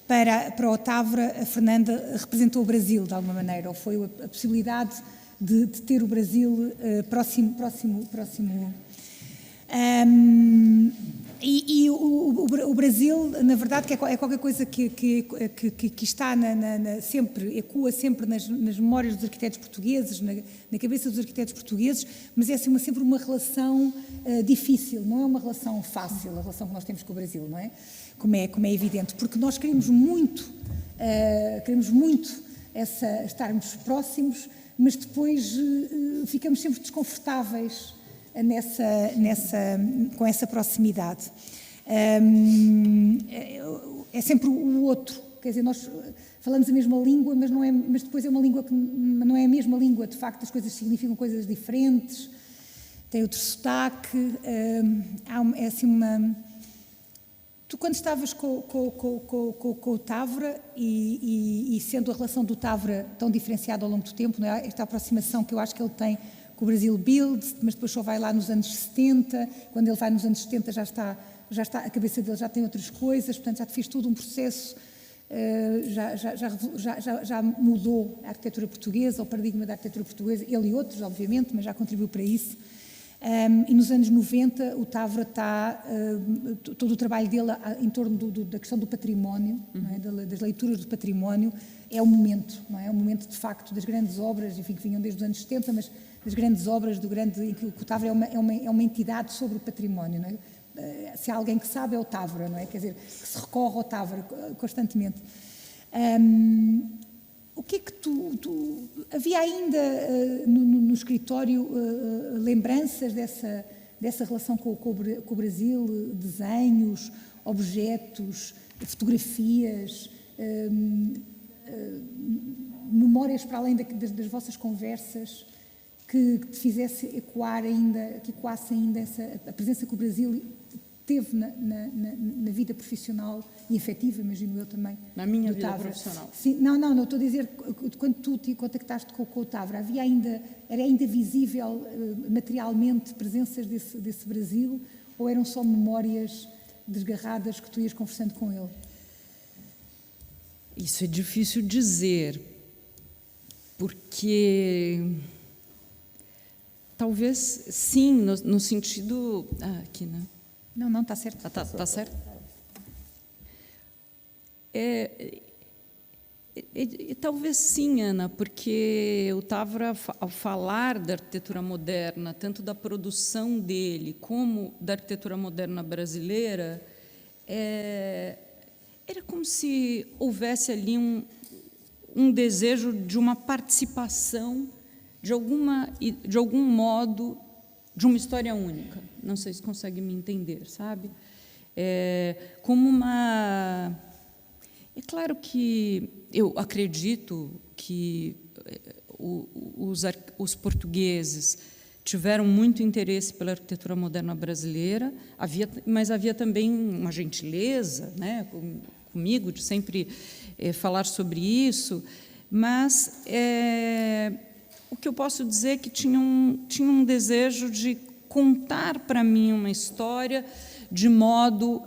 para o Távora, a Fernanda representou o Brasil de alguma maneira, ou foi a possibilidade de ter o Brasil próximo. E o Brasil, na verdade, que é qualquer coisa que está sempre, ecoa sempre nas memórias dos arquitetos portugueses, na cabeça dos arquitetos portugueses, mas é assim, sempre uma relação difícil, não é uma relação fácil, a relação que nós temos com o Brasil, não é? Como é evidente, porque nós queremos muito estarmos próximos, mas depois ficamos sempre desconfortáveis com essa proximidade. É sempre o outro, quer dizer, nós falamos a mesma língua, mas depois é uma língua que não é a mesma língua, de facto as coisas significam coisas diferentes, tem outro sotaque, é assim uma... Tu, quando estavas com o Távora e sendo a relação do Távora tão diferenciada ao longo do tempo, não é? Esta aproximação que eu acho que ele tem com o Brasil Build, mas depois só vai lá nos anos 70, quando ele vai nos anos 70 já está, a cabeça dele já tem outras coisas, portanto já fez todo um processo, já mudou a arquitetura portuguesa, o paradigma da arquitetura portuguesa, ele e outros, obviamente, mas já contribuiu para isso. E nos anos 90 o Távora está, todo o trabalho dele em torno da questão do património, não é? Das leituras do património, é o momento, não é? É o momento de facto das grandes obras, enfim, que vinham desde os anos 70, mas das grandes obras, em que o Távora é uma entidade sobre o património, não é? Se há alguém que sabe é o Távora, não é? Quer dizer, que se recorre ao Távora constantemente. O que é que havia ainda no escritório lembranças dessa relação com o Brasil, desenhos, objetos, fotografias, memórias para além das vossas conversas que te fizesse ecoasse ainda a presença que o Brasil teve na vida profissional e afetiva, imagino eu também. Na minha vida profissional. Sim, não, estou a dizer, quando tu te contactaste com o Távora, era ainda visível materialmente presenças desse Brasil, ou eram só memórias desgarradas que tu ias conversando com ele? Isso é difícil dizer, porque talvez sim, no sentido... aqui, né? Não, está certo. Está certo? Talvez sim, Ana, porque o Távora, ao falar da arquitetura moderna, tanto da produção dele como da arquitetura moderna brasileira, era como se houvesse ali um desejo de uma participação, de algum modo, de uma história única. Não sei se consegue me entender, sabe? Como uma... É claro que eu acredito que os portugueses tiveram muito interesse pela arquitetura moderna brasileira, mas havia também uma gentileza, né, comigo, de sempre falar sobre isso, mas o que eu posso dizer é que tinha um desejo de contar para mim uma história de modo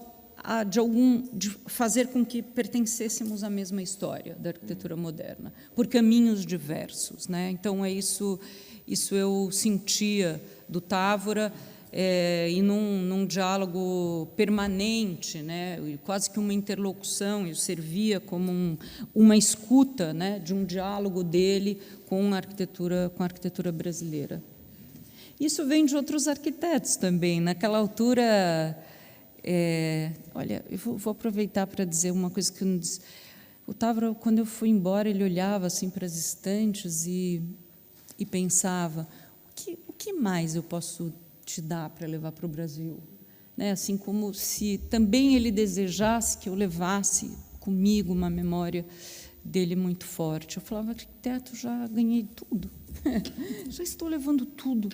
de fazer com que pertencêssemos à mesma história da arquitetura moderna, por caminhos diversos, né? Então isso eu sentia do Távora, e num diálogo permanente, né? Quase que uma interlocução, eu servia como uma escuta, né? De um diálogo dele com a arquitetura brasileira. Isso vem de outros arquitetos também. Naquela altura, olha, eu vou aproveitar para dizer uma coisa que eu não disse. O Távora, quando eu fui embora, ele olhava assim para as estantes e pensava: o que mais eu posso te dar para levar para o Brasil? Né? Assim como se também ele desejasse que eu levasse comigo uma memória dele muito forte. Eu falava: arquiteto, já ganhei tudo, já estou levando tudo.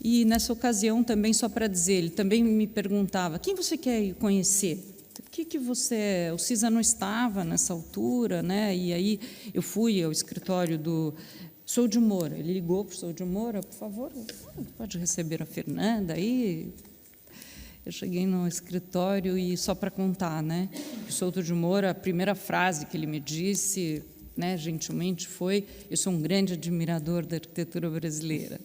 E nessa ocasião também, só para dizer, ele também me perguntava: quem você quer conhecer? que você... O Cisa não estava nessa altura, né? E aí eu fui ao escritório do Souto de Moura. Ele ligou para o Souto de Moura, por favor, pode receber a Fernanda aí. Eu cheguei no escritório e só para contar, né? O Souto de Moura, a primeira frase que ele me disse, né, gentilmente, foi: eu sou um grande admirador da arquitetura brasileira.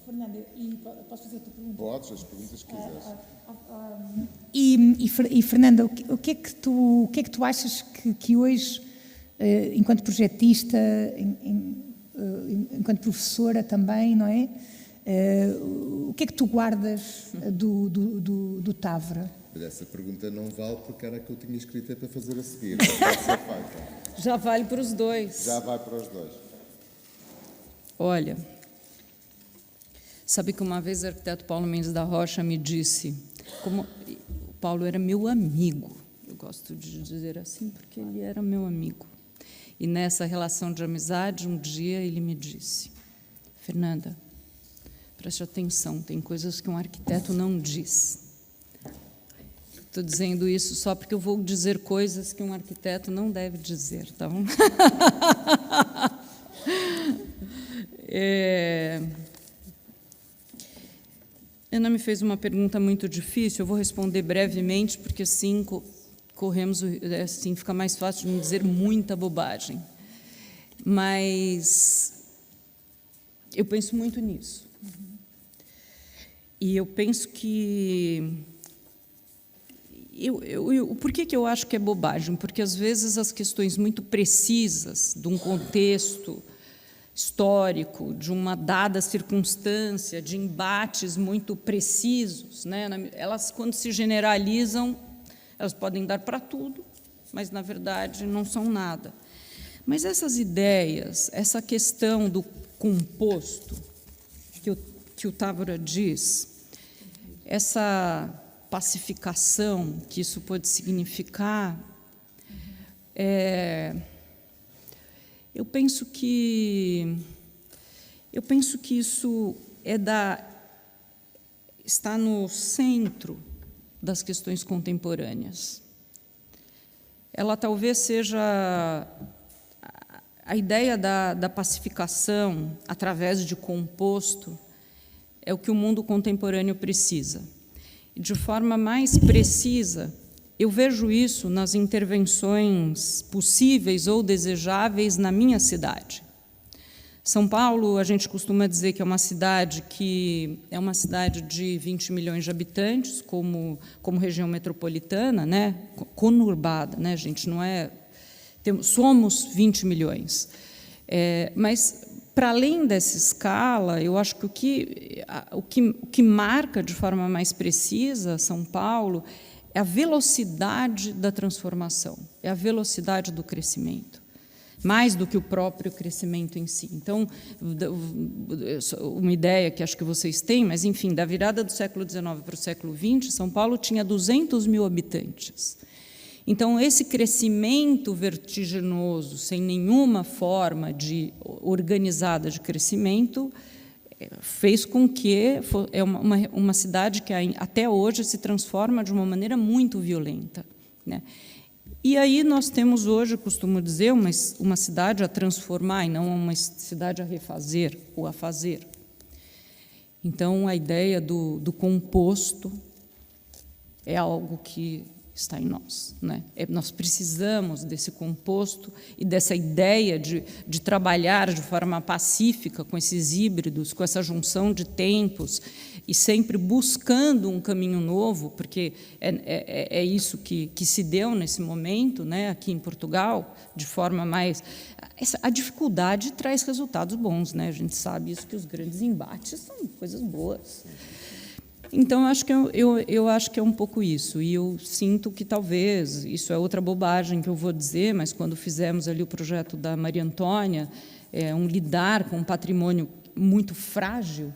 Fernanda, posso fazer a tua pergunta? Podes, as perguntas que quiseres. E Fernanda, o que é que tu achas que hoje, enquanto projetista, enquanto professora também, não é? O que é que tu guardas do Távora? Essa pergunta não vale porque era a que eu tinha escrita para fazer a seguir. Pode ser feita. Já vale para os dois. Já vai para os dois. Olha, sabe que uma vez o arquiteto Paulo Mendes da Rocha me disse, como o Paulo era meu amigo, eu gosto de dizer assim porque ele era meu amigo, e nessa relação de amizade, um dia ele me disse: Fernanda, preste atenção, tem coisas que um arquiteto não diz. Estou dizendo isso só porque eu vou dizer coisas que um arquiteto não deve dizer, tá bom? Ana me fez uma pergunta muito difícil, eu vou responder brevemente, porque assim assim fica mais fácil de não dizer muita bobagem. Mas eu penso muito nisso. E eu penso que... por que eu acho que é bobagem? Porque, às vezes, as questões muito precisas de um contexto histórico, de uma dada circunstância, de embates muito precisos, né? Elas, quando se generalizam, elas podem dar para tudo, mas, na verdade, não são nada. Mas essas ideias, essa questão do composto, que o Távora diz, essa pacificação que isso pode significar, eu penso que isso está no centro das questões contemporâneas. Ela talvez seja a ideia da pacificação através de composto, é o que o mundo contemporâneo precisa. E, de forma mais precisa, eu vejo isso nas intervenções possíveis ou desejáveis na minha cidade. São Paulo, a gente costuma dizer que é uma cidade de 20 milhões de habitantes, como região metropolitana, né? Conurbada, né, gente? Não é... somos 20 milhões. Mas, para além dessa escala, eu acho que o que marca de forma mais precisa São Paulo é a velocidade da transformação, é a velocidade do crescimento, mais do que o próprio crescimento em si. Então, uma ideia que acho que vocês têm, mas, enfim, da virada do século XIX para o século XX, São Paulo tinha 200 mil habitantes. Então, esse crescimento vertiginoso, sem nenhuma forma organizada de crescimento, fez com que uma cidade que até hoje se transforma de uma maneira muito violenta, né? E aí nós temos hoje, costumo dizer, uma cidade a transformar e não uma cidade a refazer ou a fazer. Então, a ideia do composto é algo que está em nós, né? Nós precisamos desse composto e dessa ideia de trabalhar de forma pacífica com esses híbridos, com essa junção de tempos e sempre buscando um caminho novo, porque é isso que se deu nesse momento, né, aqui em Portugal, de forma mais... A dificuldade traz resultados bons, né? A gente sabe isso, que os grandes embates são coisas boas. Então, eu acho que é um pouco isso, e eu sinto que talvez, isso é outra bobagem que eu vou dizer, mas quando fizemos ali o projeto da Maria Antônia, lidar com um patrimônio muito frágil,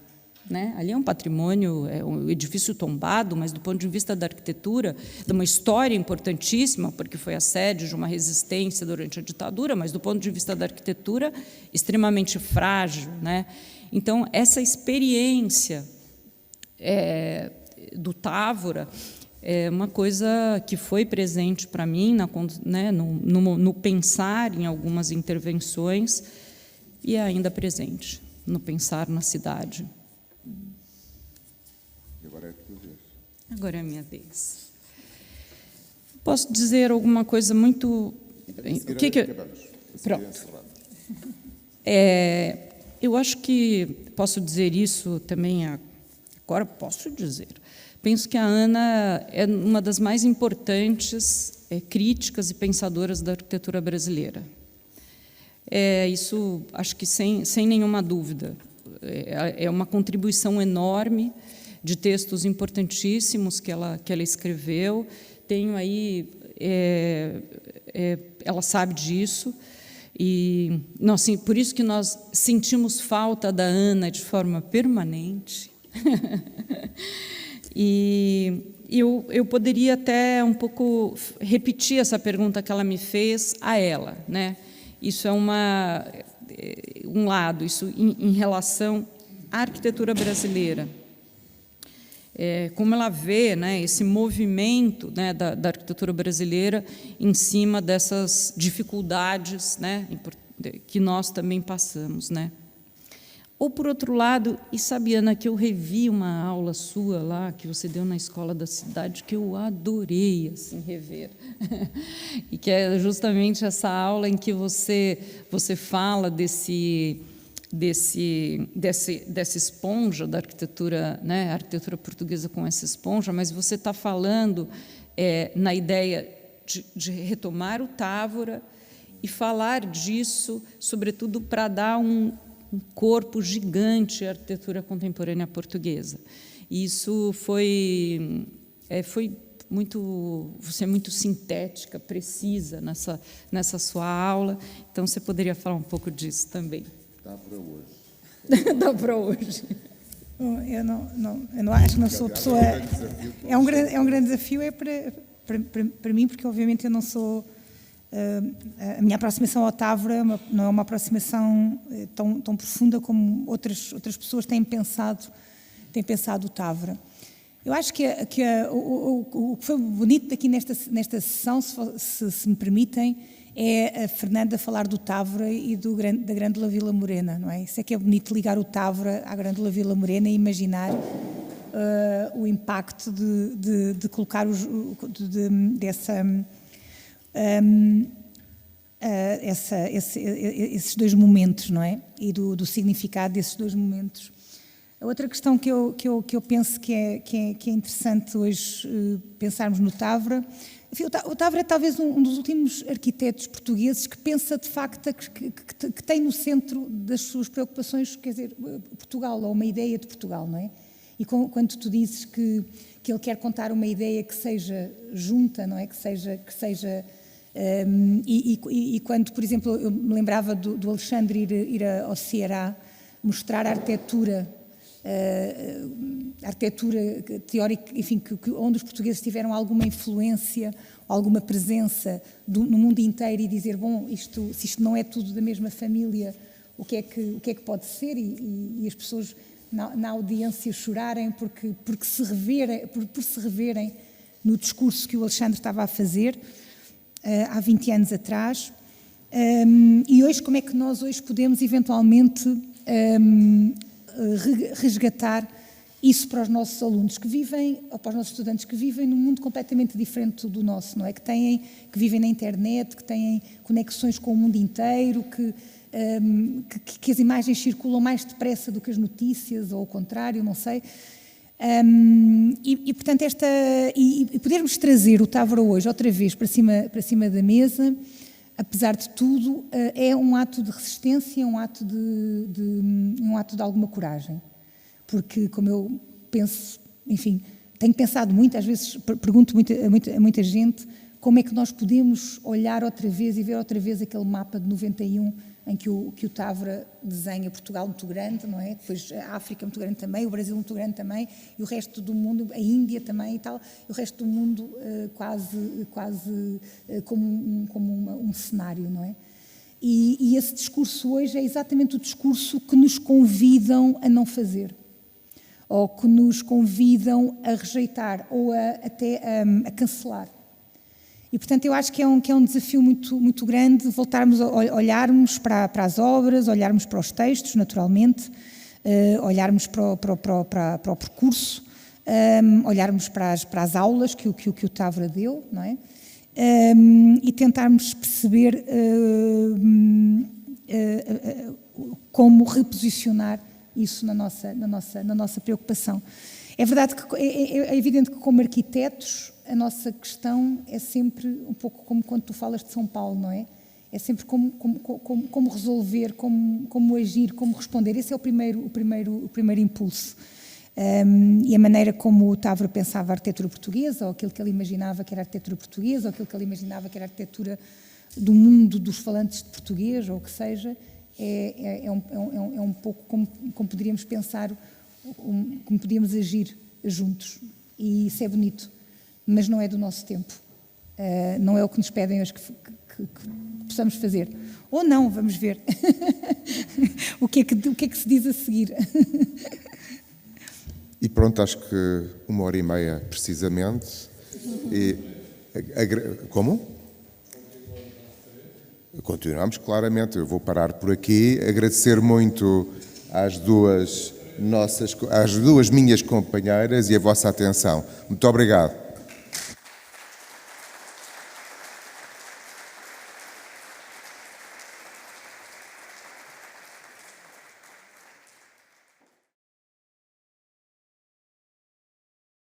né? Ali é um patrimônio, é um edifício tombado, mas do ponto de vista da arquitetura, de uma história importantíssima, porque foi a sede de uma resistência durante a ditadura, mas do ponto de vista da arquitetura, extremamente frágil, né? Então, essa experiência do Távora, é uma coisa que foi presente para mim né, no pensar em algumas intervenções e é ainda presente no pensar na cidade. Agora é a tua vez. Agora é a minha vez. Posso dizer alguma coisa muito... O que acabamos? Pronto. Eu acho que posso dizer isso também agora, posso dizer. Penso que a Ana é uma das mais importantes críticas e pensadoras da arquitetura brasileira. Isso, acho que sem nenhuma dúvida. É uma contribuição enorme de textos importantíssimos que ela escreveu. Tenho aí... ela sabe disso. E, assim, por isso que nós sentimos falta da Ana de forma permanente. E eu poderia até um pouco repetir essa pergunta que ela me fez a ela, né? Isso é um lado, isso em relação à arquitetura brasileira. Como ela vê, né, esse movimento, né, da arquitetura brasileira em cima dessas dificuldades, né, que nós também passamos, né? Ou, por outro lado, e sabe, Ana, que eu revi uma aula sua lá, que você deu na Escola da Cidade, que eu adorei assim, rever. E que é justamente essa aula em que você fala dessa esponja da arquitetura, né, a arquitetura portuguesa com essa esponja, mas você está falando na ideia de retomar o Távora e falar disso, sobretudo, para dar um corpo gigante à arquitetura contemporânea portuguesa. E isso foi muito, você é muito sintética, precisa nessa sua aula, então você poderia falar um pouco disso também. Dá para hoje. Dá para hoje. Eu não acho que não sou a pessoa... É um grande desafio para mim, porque obviamente eu não sou... A minha aproximação ao Távora não é uma aproximação tão profunda como outras pessoas têm pensado o Távora. Eu acho que o que foi bonito aqui nesta sessão, se me permitem, é a Fernanda falar do Távora e da Grândola Vila Morena, não é? Isso é que é bonito, ligar o Távora à Grândola Vila Morena e imaginar o impacto de colocar esses dois momentos, não é? E do significado desses dois momentos. A outra questão que eu penso que é interessante hoje pensarmos no Távora, enfim, o Távora é talvez um dos últimos arquitetos portugueses que pensa de facto que tem no centro das suas preocupações, quer dizer, Portugal, ou uma ideia de Portugal, não é? E quando tu dizes que ele quer contar uma ideia que seja junta, não é? Que seja e quando, por exemplo, eu me lembrava do Alexandre ir ao Ceará mostrar a arquitetura teórica, enfim, onde os portugueses tiveram alguma influência, alguma presença no mundo inteiro, e dizer, bom, se isto não é tudo da mesma família, o que é que pode ser? E as pessoas na audiência chorarem por se reverem no discurso que o Alexandre estava a fazer há 20 anos atrás. E hoje, como é que nós hoje podemos eventualmente resgatar isso para os nossos alunos que vivem, ou para os nossos estudantes que vivem num mundo completamente diferente do nosso, não é? Que vivem na internet, que têm conexões com o mundo inteiro, que as imagens circulam mais depressa do que as notícias, ou ao contrário, não sei. Portanto, podermos trazer o Távora hoje outra vez para cima da mesa, apesar de tudo, é um ato de resistência, um ato de alguma coragem. Porque, como eu penso, enfim, tenho pensado muito, às vezes pergunto a muita gente como é que nós podemos olhar outra vez e ver outra vez aquele mapa de 91 em que o Távora desenha Portugal muito grande, não é? Depois a África muito grande também, o Brasil muito grande também, e o resto do mundo, a Índia também e tal, e o resto do mundo quase como um cenário, não é? E esse discurso hoje é exatamente o discurso que nos convidam a não fazer. ou que nos convidam a rejeitar ou até a cancelar. E, portanto, eu acho que é um desafio muito grande voltarmos a olharmos para as obras, olharmos para os textos, naturalmente, olharmos para o percurso, olharmos para as aulas que o Távora deu, não é? E tentarmos perceber como reposicionar isso na nossa preocupação. É verdade que é evidente que, como arquitetos, a nossa questão é sempre um pouco como quando tu falas de São Paulo, não é? É sempre como resolver, como agir, como responder. Esse é o primeiro impulso. E a maneira como o Távora pensava a arquitetura portuguesa, ou aquilo que ele imaginava que era a arquitetura portuguesa, ou aquilo que ele imaginava que era a arquitetura do mundo dos falantes de português, ou o que seja, é um pouco como poderíamos pensar, como podíamos agir juntos. E isso é bonito, mas não é do nosso tempo. Não é o que nos pedem hoje que possamos fazer. Ou não, vamos ver. O que é que se diz a seguir? E pronto, acho que 1h30 precisamente. Como? Continuamos, claramente. Eu vou parar por aqui. Agradecer muito às duas minhas companheiras e a vossa atenção. Muito obrigado.